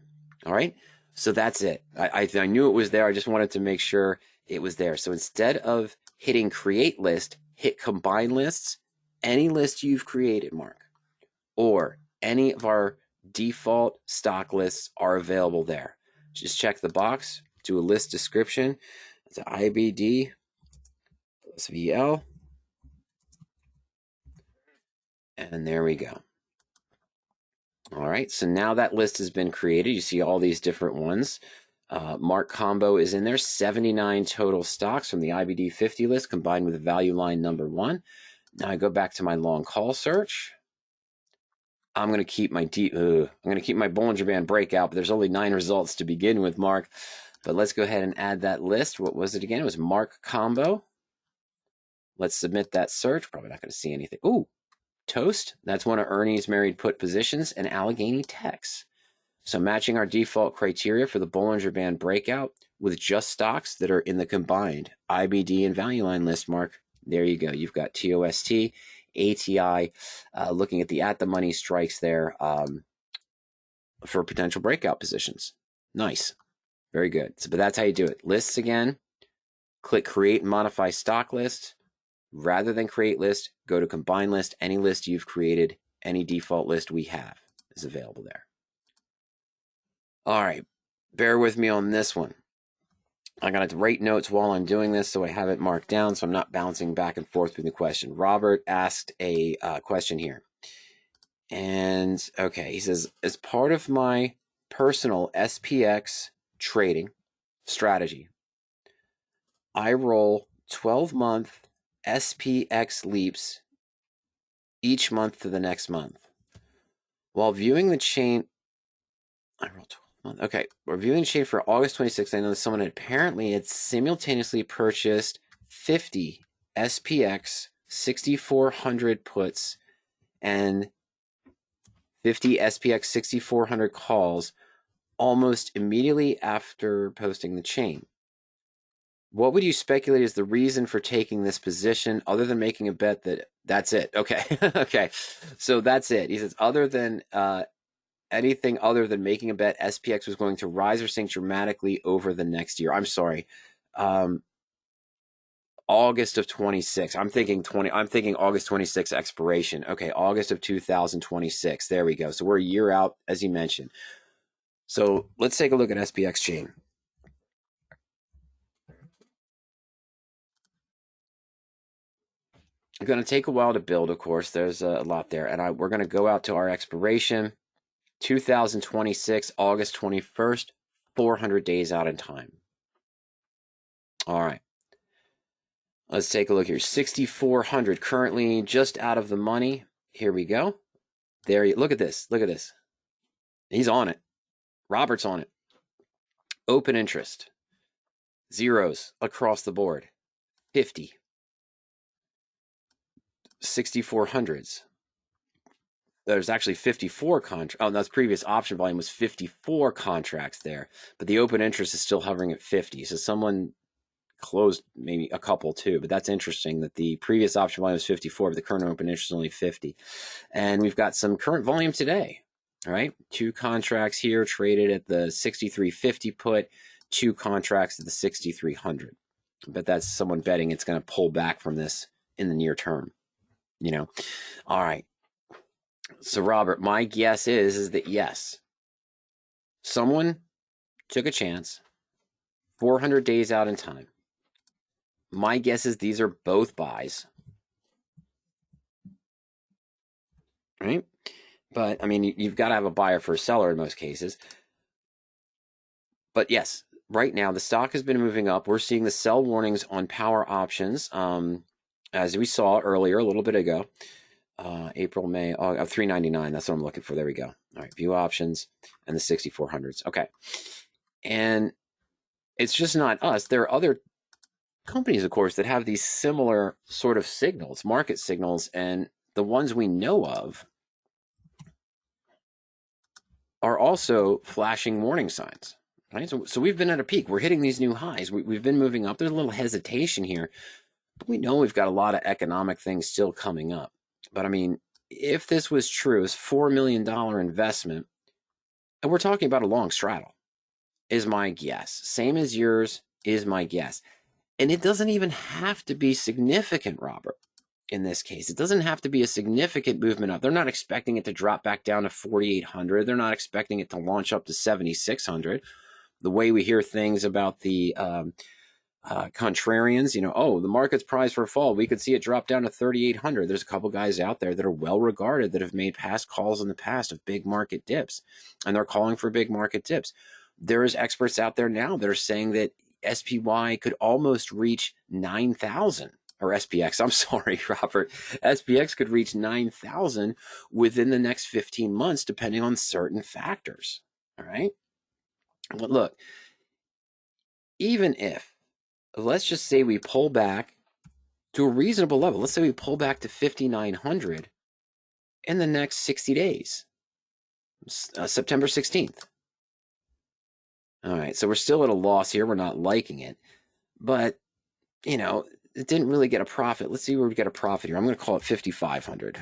All right, so that's it. I knew it was there. I just wanted to make sure it was there. So instead of hitting create list, hit combine lists, any list you've created, Mark, or any of our default stock lists are available there. Just check the box, do a list description. It's IBD plus VL. And there we go. All right, so now that list has been created. You see all these different ones. Mark Combo is in there, 79 total stocks from the IBD 50 list combined with value line number 1. Now I go back to my long call search. I'm going to keep my Bollinger Band breakout, but there's only 9 results to begin with, Mark. But let's go ahead and add that list. What was it again? It was Mark Combo. Let's submit that search. Probably not going to see anything. Ooh, Toast. That's one of Ernie's married put positions, and Allegheny Techs. So matching our default criteria for the Bollinger Band breakout with just stocks that are in the combined IBD and value line list, Mark. There you go. You've got TOST, ATI, looking at the money strikes there for potential breakout positions. Nice. Very good. So, but that's how you do it. Lists again. Click create and modify stock list. Rather than create list, go to combine list. Any list you've created, any default list we have is available there. All right, bear with me on this one. I got to write notes while I'm doing this so I have it marked down so I'm not bouncing back and forth with the question. Robert asked a question here. And, okay, he says, as part of my personal SPX trading strategy, I roll 12-month SPX LEAPs each month to the next month. While viewing the chain, I roll 12 months. Okay, reviewing the chain for August 26th, I know that someone had simultaneously purchased 50 SPX 6400 puts and 50 SPX 6400 calls almost immediately after posting the chain. What would you speculate is the reason for taking this position other than making a bet that that's it? Okay. Okay. So that's it. He says, other than anything other than making a bet SPX was going to rise or sink dramatically over the next year. I'm sorry. August of 26. I'm thinking August 26 expiration. Okay, August of 2026. There we go. So we're a year out, as you mentioned. So let's take a look at SPX chain. It's going to take a while to build, of course. There's a lot there. And we're going to go out to our expiration, 2026, August 21st, 400 days out in time. All right. Let's take a look here. 6,400 currently just out of the money. Here we go. There you look at this. Look at this. He's on it. Robert's on it. Open interest. Zeros across the board. 50. 6400s. There's actually 54 contracts. Oh, that's previous option volume was 54 contracts there, but the open interest is still hovering at 50. So someone closed maybe a couple too, but that's interesting that the previous option volume was 54, but the current open interest is only 50. And we've got some current volume today. All right, 2 contracts here traded at the 6350 put, 2 contracts at the 6300. But that's someone betting it's going to pull back from this in the near term. You know, all right. So Robert, my guess is that yes, someone took a chance, 400 days out in time. My guess is these are both buys, right? But I mean, you've got to have a buyer for a seller in most cases. But yes, right now the stock has been moving up. We're seeing the sell warnings on power options, as we saw earlier a little bit ago. April, May, 399. That's what I'm looking for. There we go. All right, view options and the 6400s. Okay, and it's just not us. There are other companies, of course, that have these similar sort of signals, market signals, and the ones we know of are also flashing warning signs. Right? So we've been at a peak. We're hitting these new highs. We've been moving up. There's a little hesitation here, but we know we've got a lot of economic things still coming up. But I mean, if this was true, it's $4 million investment, and we're talking about a long straddle, is my guess. Same as yours is my guess. And it doesn't even have to be significant, Robert, in this case. It doesn't have to be a significant movement up. They're not expecting it to drop back down to 4,800. They're not expecting it to launch up to 7,600. The way we hear things about the contrarians, you know, oh, the market's priced for a fall. We could see it drop down to 3,800. There's a couple guys out there that are well regarded that have made past calls in the past of big market dips, and they're calling for big market dips. There's experts out there now that are saying that SPY could almost reach 9,000, or SPX. I'm sorry, Robert. SPX could reach 9,000 within the next 15 months, depending on certain factors. All right. But look, even if, let's just say we pull back to a reasonable level. Let's say we pull back to 5,900 in the next 60 days, September 16th. All right, so we're still at a loss here. We're not liking it. But, you know, it didn't really get a profit. Let's see where we get a profit here. I'm going to call it 5,500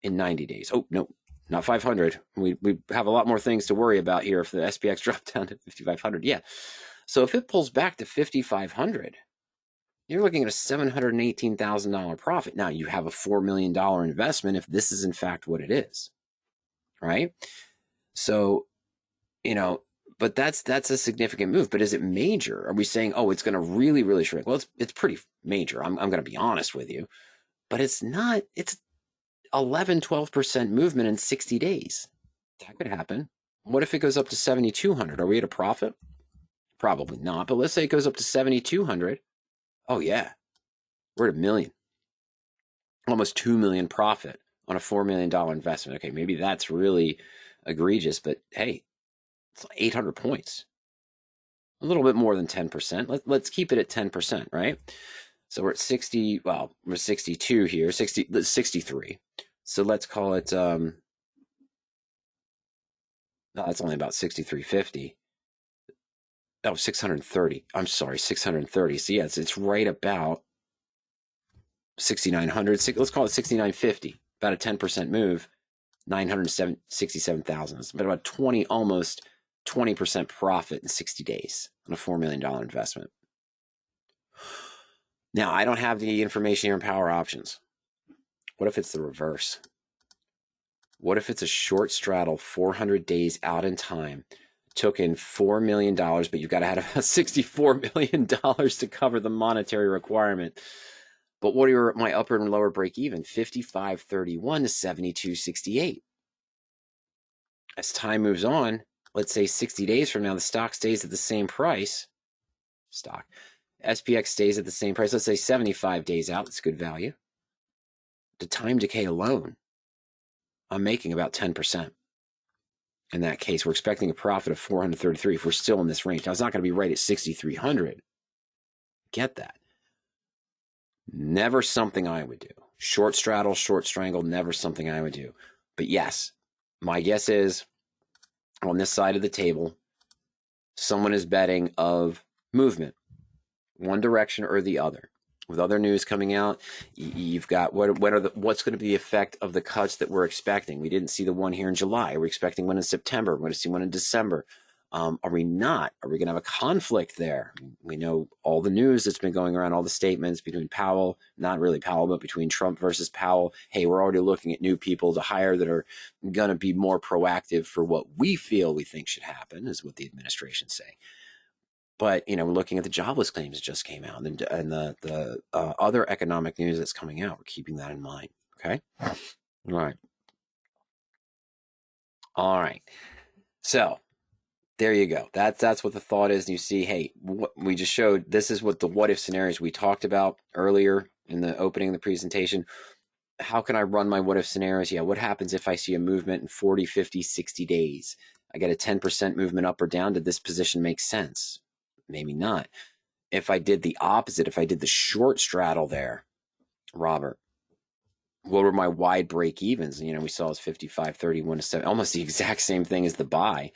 in 90 days. Oh, no, not 500. We have a lot more things to worry about here if the SPX dropped down to 5,500. Yeah. So if it pulls back to 5,500, you're looking at a $718,000 profit. Now, you have a $4 million investment if this is in fact what it is, right? So, you know, but that's a significant move. But is it major? Are we saying, oh, it's going to really, really shrink? Well, it's pretty major. I'm going to be honest with you. But it's not. It's 11, 12% movement in 60 days. That could happen. What if it goes up to 7,200? Are we at a profit? Probably not. But let's say it goes up to 7,200. Oh, yeah. We're at $1 million. Almost $2 million profit on a $4 million investment. Okay, maybe that's really egregious, but hey, it's 800 points. A little bit more than 10%. Let's keep it at 10%, right? So we're at 60, well, we're 62 here, 63. So let's call it, no, that's only about 6,350. Oh, 630. I'm sorry, 630. So yeah, it's right about 6,900. Let's call it 6,950. About a 10% move, 967,000. It's about 20, almost 20% profit in 60 days on a $4 million investment. Now, I don't have the information here in Power Options. What if it's the reverse? What if it's a short straddle, 400 days out in time, took in $4 million, but you've got to have about $64 million to cover the monetary requirement? But what are my upper and lower break even? 55.31 to 72.68. As time moves on, let's say 60 days from now, the stock stays at the same price. SPX stays at the same price. Let's say 75 days out. That's good value. The time decay alone I'm making about 10%. In that case, we're expecting a profit of 433 if we're still in this range. Now, it's not going to be right at 6,300. Get that. Never something I would do. Short straddle, short strangle, never something I would do. But yes, my guess is on this side of the table, someone is betting of movement, one direction or the other. With other news coming out, you've got what's going to be the effect of the cuts that we're expecting. We didn't see the one here in July. We're expecting one in September. We're going to see one in December. Are we not? Are we going to have a conflict there? We know all the news that's been going around, all the statements between Powell, not really Powell, but between Trump versus Powell. Hey, we're already looking at new people to hire that are going to be more proactive for what we feel we think should happen, is what the administration's saying. But, we're looking at the jobless claims that just came out and the other economic news that's coming out. We're keeping that in mind. Okay. All right. So there you go. That's what the thought is. And you see, hey, what we just showed, this is what the what if scenarios we talked about earlier in the opening of the presentation. How can I run my what if scenarios? Yeah. What happens if I see a movement in 40, 50, 60 days? I get a 10% movement up or down. Did this position make sense? Maybe not. If I did the opposite, if I did the short straddle there, Robert, what were my wide break evens? We saw as 55, 31 to 7, almost the exact same thing as the buy.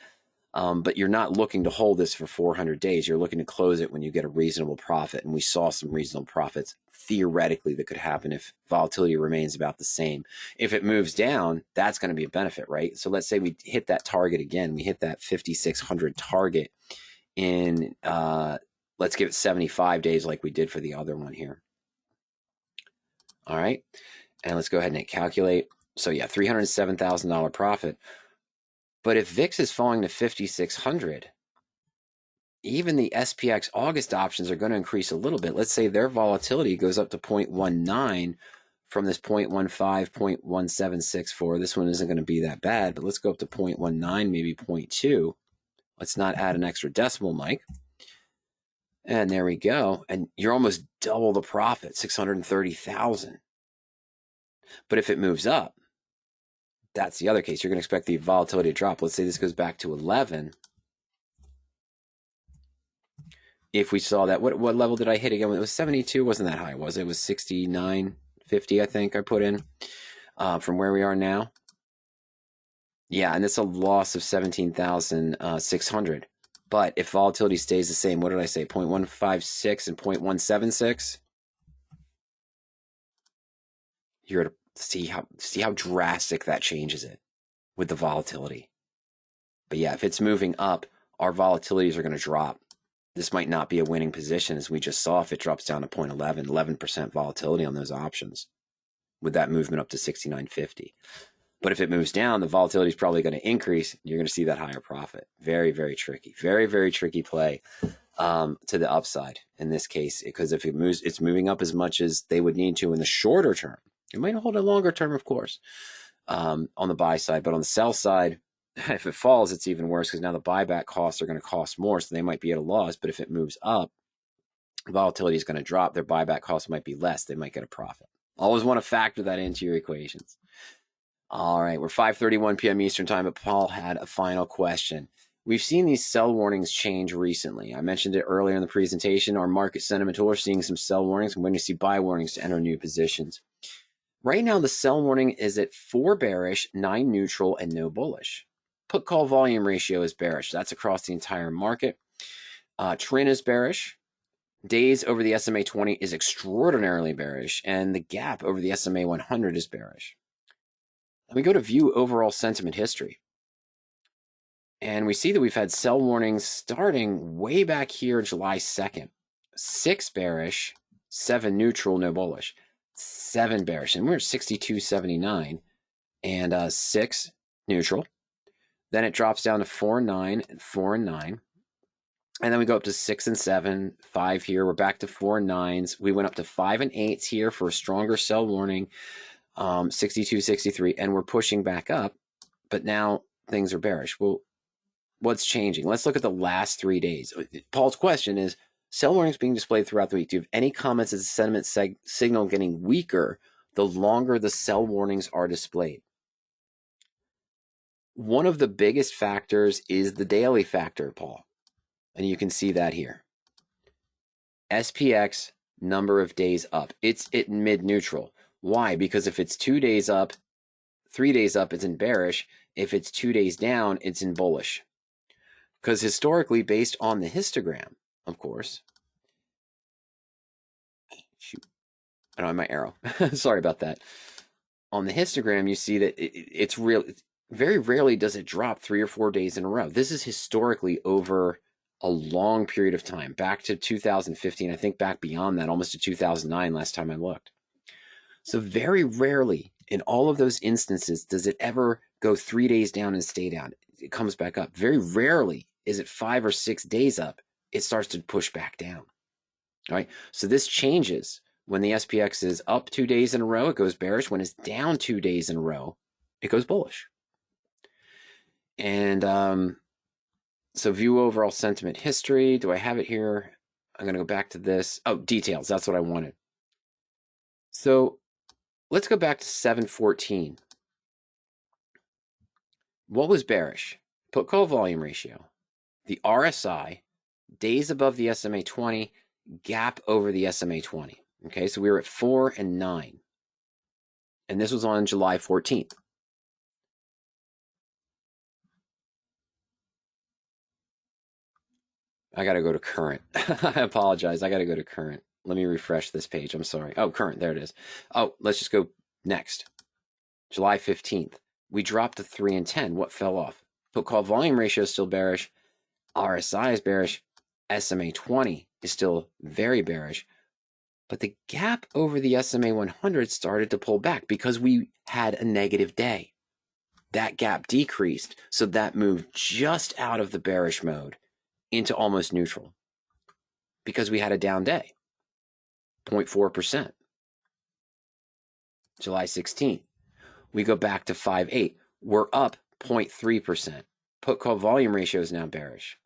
But you're not looking to hold this for 400 days. You're looking to close it when you get a reasonable profit. And we saw some reasonable profits theoretically that could happen if volatility remains about the same. If it moves down, that's going to be a benefit, right? So let's say we hit that target again. We hit that 5,600 target in, let's give it 75 days like we did for the other one here. All right. And let's go ahead and hit calculate. So yeah, $307,000 profit. But if VIX is falling to 5,600, even the SPX August options are going to increase a little bit. Let's say their volatility goes up to 0.19 from this 0.15, 0.1764. This one isn't going to be that bad, but let's go up to 0.19, maybe 0.2. Let's not add an extra decimal, Mike. And there we go. And you're almost double the profit, 630,000. But if it moves up, that's the other case. You're going to expect the volatility to drop. Let's say this goes back to 11. If we saw that, what level did I hit again? It was 72. Wasn't that high, was it? It was 69.50, I think I put in from where we are now. Yeah, and it's a loss of 17,600. But if volatility stays the same, what did I say? 0.156 and 0.176. You're to see how drastic that changes it with the volatility. But yeah, if it's moving up, our volatilities are going to drop. This might not be a winning position, as we just saw. If it drops down to 0.11, 11% volatility on those options with that movement up to 69.50. But if it moves down, the volatility is probably going to increase. You're going to see that higher profit. Very, very tricky. Very, very tricky play to the upside in this case, because if it moves, it's moving up as much as they would need to in the shorter term. It might hold a longer term, of course, on the buy side. But on the sell side, if it falls, it's even worse, because now the buyback costs are going to cost more, so they might be at a loss. But if it moves up, volatility is going to drop. Their buyback costs might be less. They might get a profit. Always want to factor that into your equations. All right, we're 5:31 p.m. Eastern time, but Paul had a final question. We've seen these sell warnings change recently. I mentioned it earlier in the presentation. Our market sentiment tool are seeing some sell warnings. I'm going to see buy warnings to enter new positions. Right now, the sell warning is at 4 bearish, 9 neutral, and no bullish. Put call volume ratio is bearish. That's across the entire market. Trend is bearish. Days over the SMA 20 is extraordinarily bearish, and the gap over the SMA 100 is bearish. We go to view overall sentiment history. And we see that we've had sell warnings starting way back here July 2nd. 6 bearish, 7 neutral, no bullish. 7 bearish, and we're at 62.79. And 6 neutral. Then it drops down to 4 and 9 and 4 and 9. And then we go up to 6 and 7, 5 here. We're back to 4 and 9s. We went up to 5 and 8s here for a stronger sell warning. 62, 63, and we're pushing back up, but now things are bearish. Well, what's changing? Let's look at the last 3 days. Paul's question is, sell warnings being displayed throughout the week. Do you have any comments as the sentiment signal getting weaker the longer the sell warnings are displayed? One of the biggest factors is the daily factor, Paul. And you can see that here. SPX number of days up. It's at mid-neutral. Why? Because if it's 2 days up, 3 days up, it's in bearish. If it's 2 days down, it's in bullish. Because historically, based on the histogram, of course. Shoot. I don't have my arrow. Sorry about that. On the histogram, you see that it's real. Very rarely does it drop 3 or 4 days in a row. This is historically over a long period of time, back to 2015. I think back beyond that, almost to 2009 last time I looked. So very rarely in all of those instances does it ever go 3 days down and stay down. It comes back up. Very rarely is it 5 or 6 days up. It starts to push back down. All right. So this changes. When the SPX is up 2 days in a row, it goes bearish. When it's down 2 days in a row, it goes bullish. And so view overall sentiment history. Do I have it here? I'm going to go back to this. Oh, details. That's what I wanted. So let's go back to 714. What was bearish? Put call volume ratio. The RSI, days above the SMA 20, gap over the SMA 20. Okay, so we were at 4 and 9. And this was on July 14th. I got to go to current. I apologize. I got to go to current. Let me refresh this page. I'm sorry. Oh, current. There it is. Oh, let's just go next. July 15th. We dropped to 3 and 10. What fell off? Put call volume ratio is still bearish. RSI is bearish. SMA 20 is still very bearish. But the gap over the SMA 100 started to pull back because we had a negative day. That gap decreased. So that moved just out of the bearish mode into almost neutral because we had a down day, 0.4%. July 16th, we go back to 5.8. We're up 0.3%. Put call volume ratio is now bearish.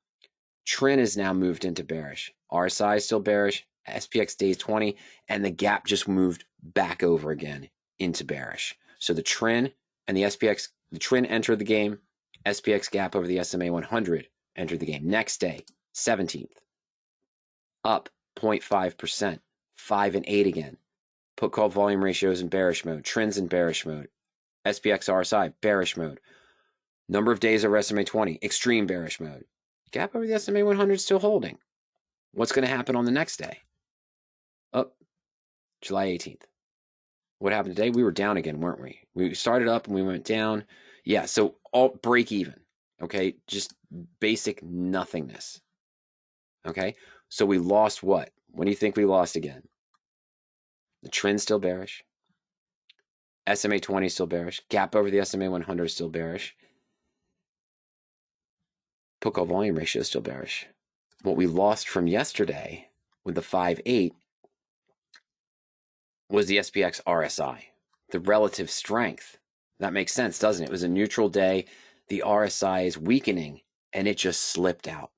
Trend is now moved into bearish. RSI is still bearish. SPX days 20, and the gap just moved back over again into bearish. So the trend and the SPX, the trend entered the game. SPX gap over the SMA 100 entered the game. Next day, 17th, up 0.5%, 5 and 8 again. Put call volume ratios in bearish mode. Trends in bearish mode. SPX RSI, bearish mode. Number of days over SMA 20, extreme bearish mode. Gap over the SMA 100 still holding. What's going to happen on the next day? Up, July 18th. What happened today? We were down again, weren't we? We started up and we went down. Yeah, so all break even. Okay, just basic nothingness. Okay, so we lost what? What do you think we lost again? The trend's still bearish. SMA 20 is still bearish. Gap over the SMA 100 is still bearish. Put call volume ratio is still bearish. What we lost from yesterday with the 5.8 was the SPX RSI, the relative strength. That makes sense, doesn't it? It was a neutral day. The RSI is weakening, and it just slipped out.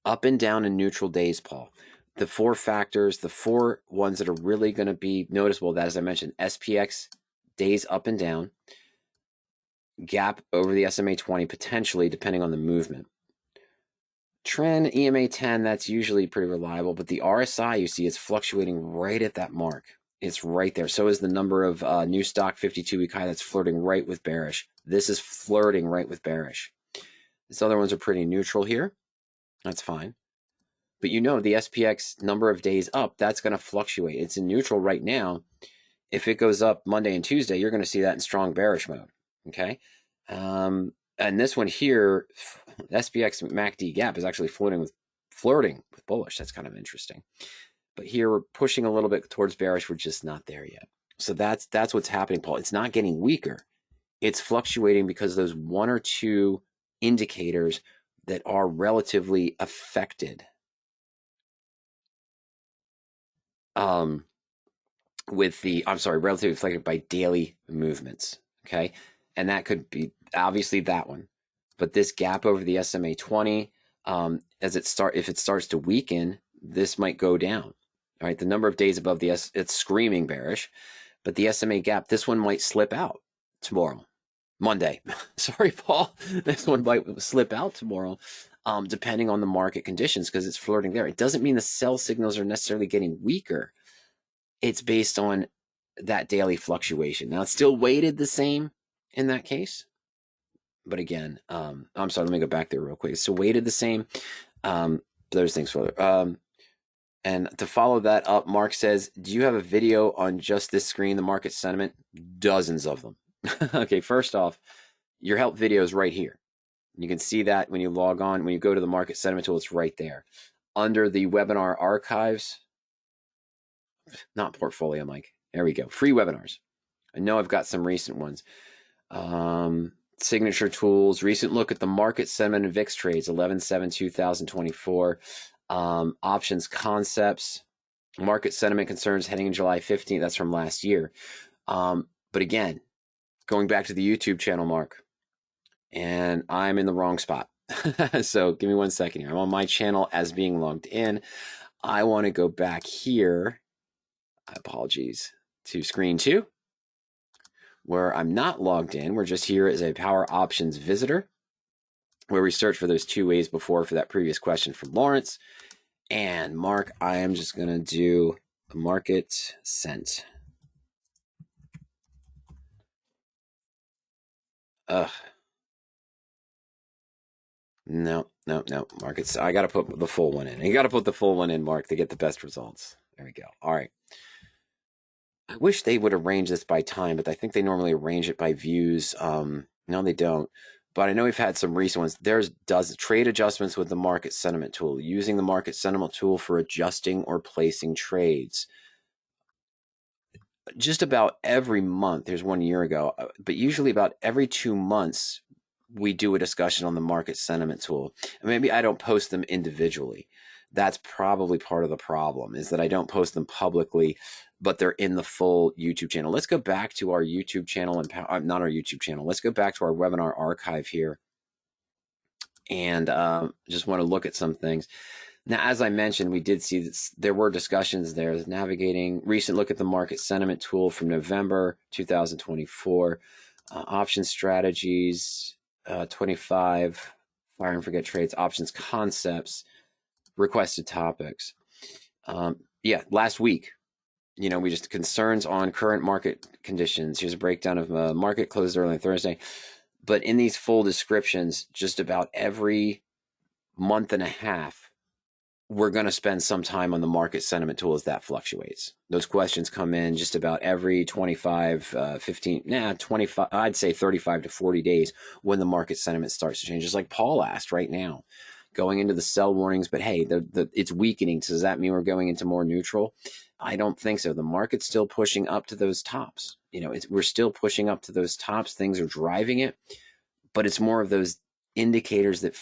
Up and down in neutral days, Paul. The 4 factors, the 4 ones that are really going to be noticeable, that, as I mentioned, SPX days up and down, gap over the SMA 20 potentially, depending on the movement. Trend, EMA 10, that's usually pretty reliable, but the RSI, you see, it's fluctuating right at that mark. It's right there. So is the number of new stock 52-week high that's flirting right with bearish. This is flirting right with bearish. These other ones are pretty neutral here. That's fine. But you know the SPX number of days up, that's going to fluctuate. It's in neutral right now. If it goes up Monday and Tuesday, you're going to see that in strong bearish mode. Okay? And this one here, SPX MACD gap is actually flirting with bullish. That's kind of interesting. But here we're pushing a little bit towards bearish. We're just not there yet. So that's what's happening, Paul. It's not getting weaker. It's fluctuating because those 1 or 2 indicators that are relatively affected relatively affected by daily movements. Okay. And that could be obviously that one. But this gap over the SMA 20, if it starts to weaken, this might go down. All right. The number of days above it's screaming bearish, but the SMA gap, this one might slip out tomorrow. Monday. Sorry, Paul. This one might slip out tomorrow, depending on the market conditions, because it's flirting there. It doesn't mean the sell signals are necessarily getting weaker. It's based on that daily fluctuation. Now, it's still weighted the same in that case. But again, I'm sorry, let me go back there real quick. So weighted the same. There's things further. And to follow that up, Mark says, do you have a video on just this screen, the market sentiment? Dozens of them. Okay, first off, your help video is right here. You can see that when you log on, when you go to the market sentiment tool, it's right there. Under the webinar archives, not portfolio, Mike. There we go. Free webinars. I know I've got some recent ones. Signature tools, recent look at the market sentiment and VIX trades, 11/7/2024. Options concepts, market sentiment concerns heading in July 15th. That's from last year. But again, going back to the YouTube channel, Mark, and I'm in the wrong spot. So give me 1 second here. I'm on my channel as being logged in. I want to go back here. Apologies, to screen 2, where I'm not logged in. We're just here as a PowerOptions visitor, where we searched for those 2 ways before for that previous question from Lawrence. And Mark, I am just going to do a market sent. No. Markets. I got to put the full one in. You got to put the full one in, Mark, to get the best results. There we go. All right. I wish they would arrange this by time, but I think they normally arrange it by views. No, they don't. But I know we've had some recent ones. There's trade adjustments with the market sentiment tool, using the market sentiment tool for adjusting or placing trades. Just about every month, there's 1 year ago, but usually about every 2 months, we do a discussion on the market sentiment tool. And maybe I don't post them individually. That's probably part of the problem, is that I don't post them publicly, but they're in the full YouTube channel. Let's go back to our YouTube channel, and not our YouTube channel. Let's go back to our webinar archive here, and just want to look at some things. Now, as I mentioned, we did see that there were discussions there. Navigating, recent look at the market sentiment tool from November 2024, option strategies, 25, fire and forget trades, options concepts, requested topics. Yeah, last week, we just concerns on current market conditions. Here's a breakdown of market closed early on Thursday. But in these full descriptions, just about every month and a half, we're going to spend some time on the market sentiment tool as that fluctuates. Those questions come in just about every 25, 25, I'd say 35 to 40 days when the market sentiment starts to change. Just like Paul asked right now, going into the sell warnings, but hey, it's weakening. So does that mean we're going into more neutral? I don't think so. The market's still pushing up to those tops. We're still pushing up to those tops. Things are driving it, but it's more of those indicators that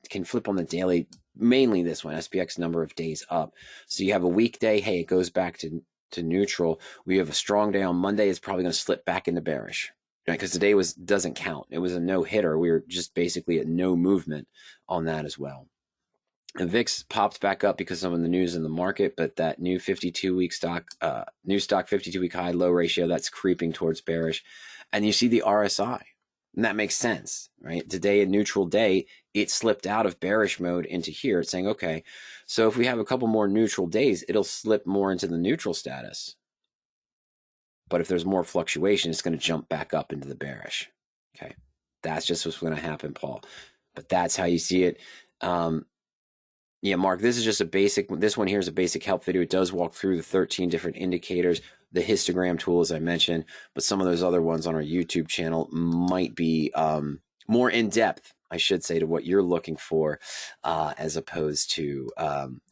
can flip on the daily. Mainly this one, SPX number of days up. So you have a weekday, hey, it goes back to neutral. We have a strong day on Monday, it's probably going to slip back into bearish, right? Because today doesn't count. It was a no-hitter. We were just basically at no movement on that as well. The VIX popped back up because of the news in the market, but that new 52-week stock 52-week high low ratio, that's creeping towards bearish. And you see the RSI. And that makes sense, right? Today, a neutral day, it slipped out of bearish mode into here. It's saying, okay, so if we have a couple more neutral days, it'll slip more into the neutral status. But if there's more fluctuation, it's going to jump back up into the bearish. Okay, that's just what's going to happen, Paul. But that's how you see it. Yeah, Mark, this is just this one here is a basic help video. It does walk through the 13 different indicators, the histogram tool, as I mentioned, but some of those other ones on our YouTube channel might be more in depth, I should say, to what you're looking for, as opposed to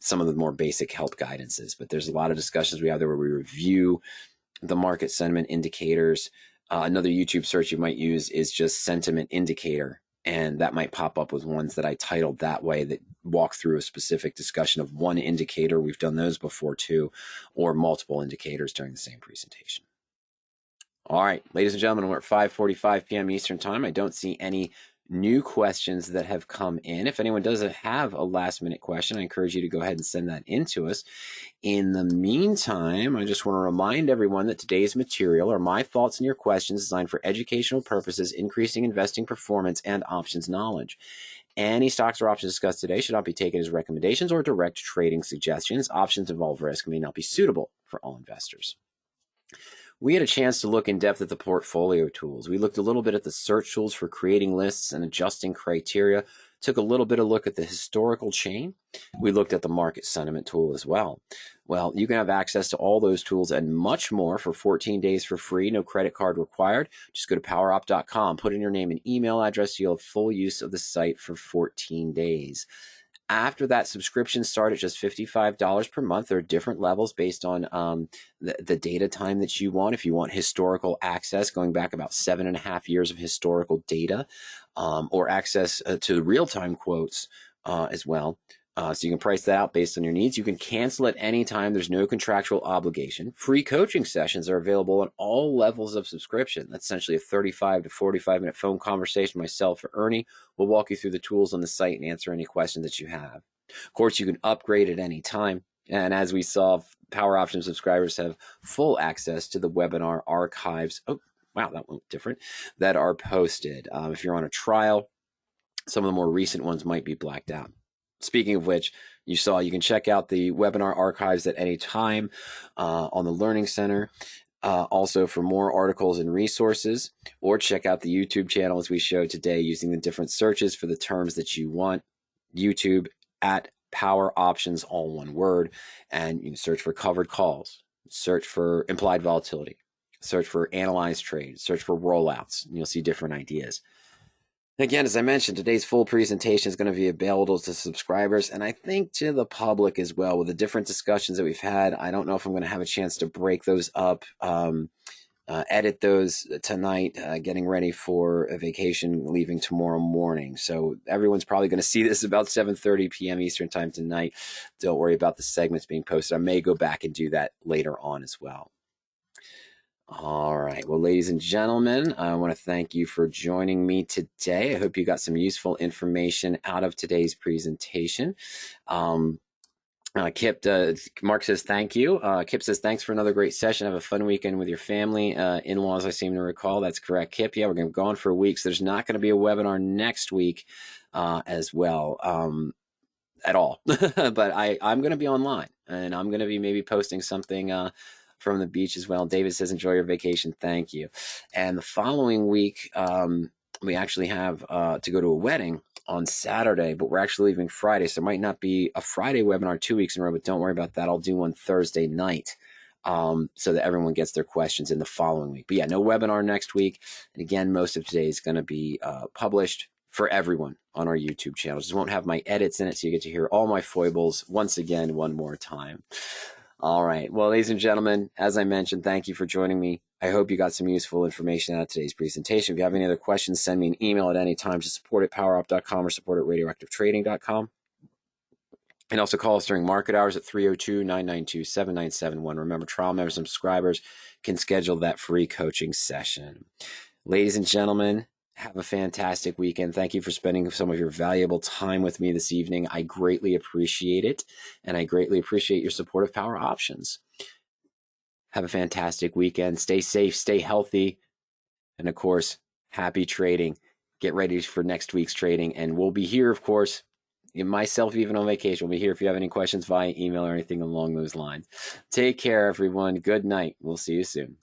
some of the more basic help guidances. But there's a lot of discussions we have there where we review the market sentiment indicators. Another YouTube search you might use is just sentiment indicator. And that might pop up with ones that I titled that way that walk through a specific discussion of one indicator. We've done those before too, or multiple indicators during the same presentation. All right, ladies and gentlemen, we're at 5:45 p.m. Eastern time. I don't see any new questions that have come in. If anyone doesn't have a last-minute question, I encourage you to go ahead and send that in to us. In the meantime, I just want to remind everyone that today's material are my thoughts and your questions designed for educational purposes, increasing investing performance, and options knowledge. Any stocks or options discussed today should not be taken as recommendations or direct trading suggestions. Options involve risk and may not be suitable for all investors. We had a chance to look in depth at the portfolio tools. We looked a little bit at the search tools for creating lists and adjusting criteria, took a little bit of a look at the historical chain. We looked at the market sentiment tool as well. Well, you can have access to all those tools and much more for 14 days for free, no credit card required. Just go to PowerOp.com, put in your name and email address. You'll have full use of the site for 14 days. After that, subscriptions start at just $55 per month. There are different levels based on the data time that you want. If you want historical access, going back about 7.5 years of historical data, or access to real-time quotes as well. So you can price that out based on your needs. You can cancel at any time. There's no contractual obligation. Free coaching sessions are available on all levels of subscription. That's essentially a 35 to 45-minute phone conversation. Myself or Ernie will walk you through the tools on the site and answer any questions that you have. Of course, you can upgrade at any time. And as we saw, Power Options subscribers have full access to the webinar archives. Oh, wow, that went different. That are posted. If you're on a trial, some of the more recent ones might be blacked out. Speaking of which, you saw you can check out the webinar archives at any time on the Learning Center. Also for more articles and resources, or check out the YouTube channel as we showed today using the different searches for the terms that you want. YouTube at Power Options, all one word, and you can search for covered calls, search for implied volatility, search for analyzed trades, search for rollouts, and you'll see different ideas. Again, as I mentioned, today's full presentation is going to be available to subscribers and I think to the public as well. With the different discussions that we've had, I don't know if I'm going to have a chance to break those up, edit those tonight, getting ready for a vacation, leaving tomorrow morning. So everyone's probably going to see this about 7:30 p.m. Eastern time tonight. Don't worry about the segments being posted. I may go back and do that later on as well. All right. Well, ladies and gentlemen, I want to thank you for joining me today. I hope you got some useful information out of today's presentation. Kip, Mark says thank you. Kip says thanks for another great session. Have a fun weekend with your family, in-laws, I seem to recall. That's correct, Kip. Yeah, we're going to go on for a week, so there's not going to be a webinar next week as well at all. But I'm going to be online, and I'm going to be maybe posting something from the beach as well. David says, enjoy your vacation. Thank you. And the following week, we actually have to go to a wedding on Saturday, but we're actually leaving Friday. So it might not be a Friday webinar 2 weeks in a row, but don't worry about that. I'll do one Thursday night so that everyone gets their questions in the following week. But yeah, no webinar next week. And again, most of today is going to be published for everyone on our YouTube channel. Just won't have my edits in it, so you get to hear all my foibles once again, one more time. All right. Well, ladies and gentlemen, as I mentioned, thank you for joining me. I hope you got some useful information out of today's presentation. If you have any other questions, send me an email at any time to support@powerop.com or support@radioactivetrading.com. And also call us during market hours at 302-992-7971. Remember, trial members and subscribers can schedule that free coaching session. Ladies and gentlemen, have a fantastic weekend. Thank you for spending some of your valuable time with me this evening. I greatly appreciate it, and I greatly appreciate your support of Power Options. Have a fantastic weekend. Stay safe, stay healthy, and of course, happy trading. Get ready for next week's trading, and we'll be here, of course, myself even on vacation. We'll be here if you have any questions via email or anything along those lines. Take care, everyone. Good night. We'll see you soon.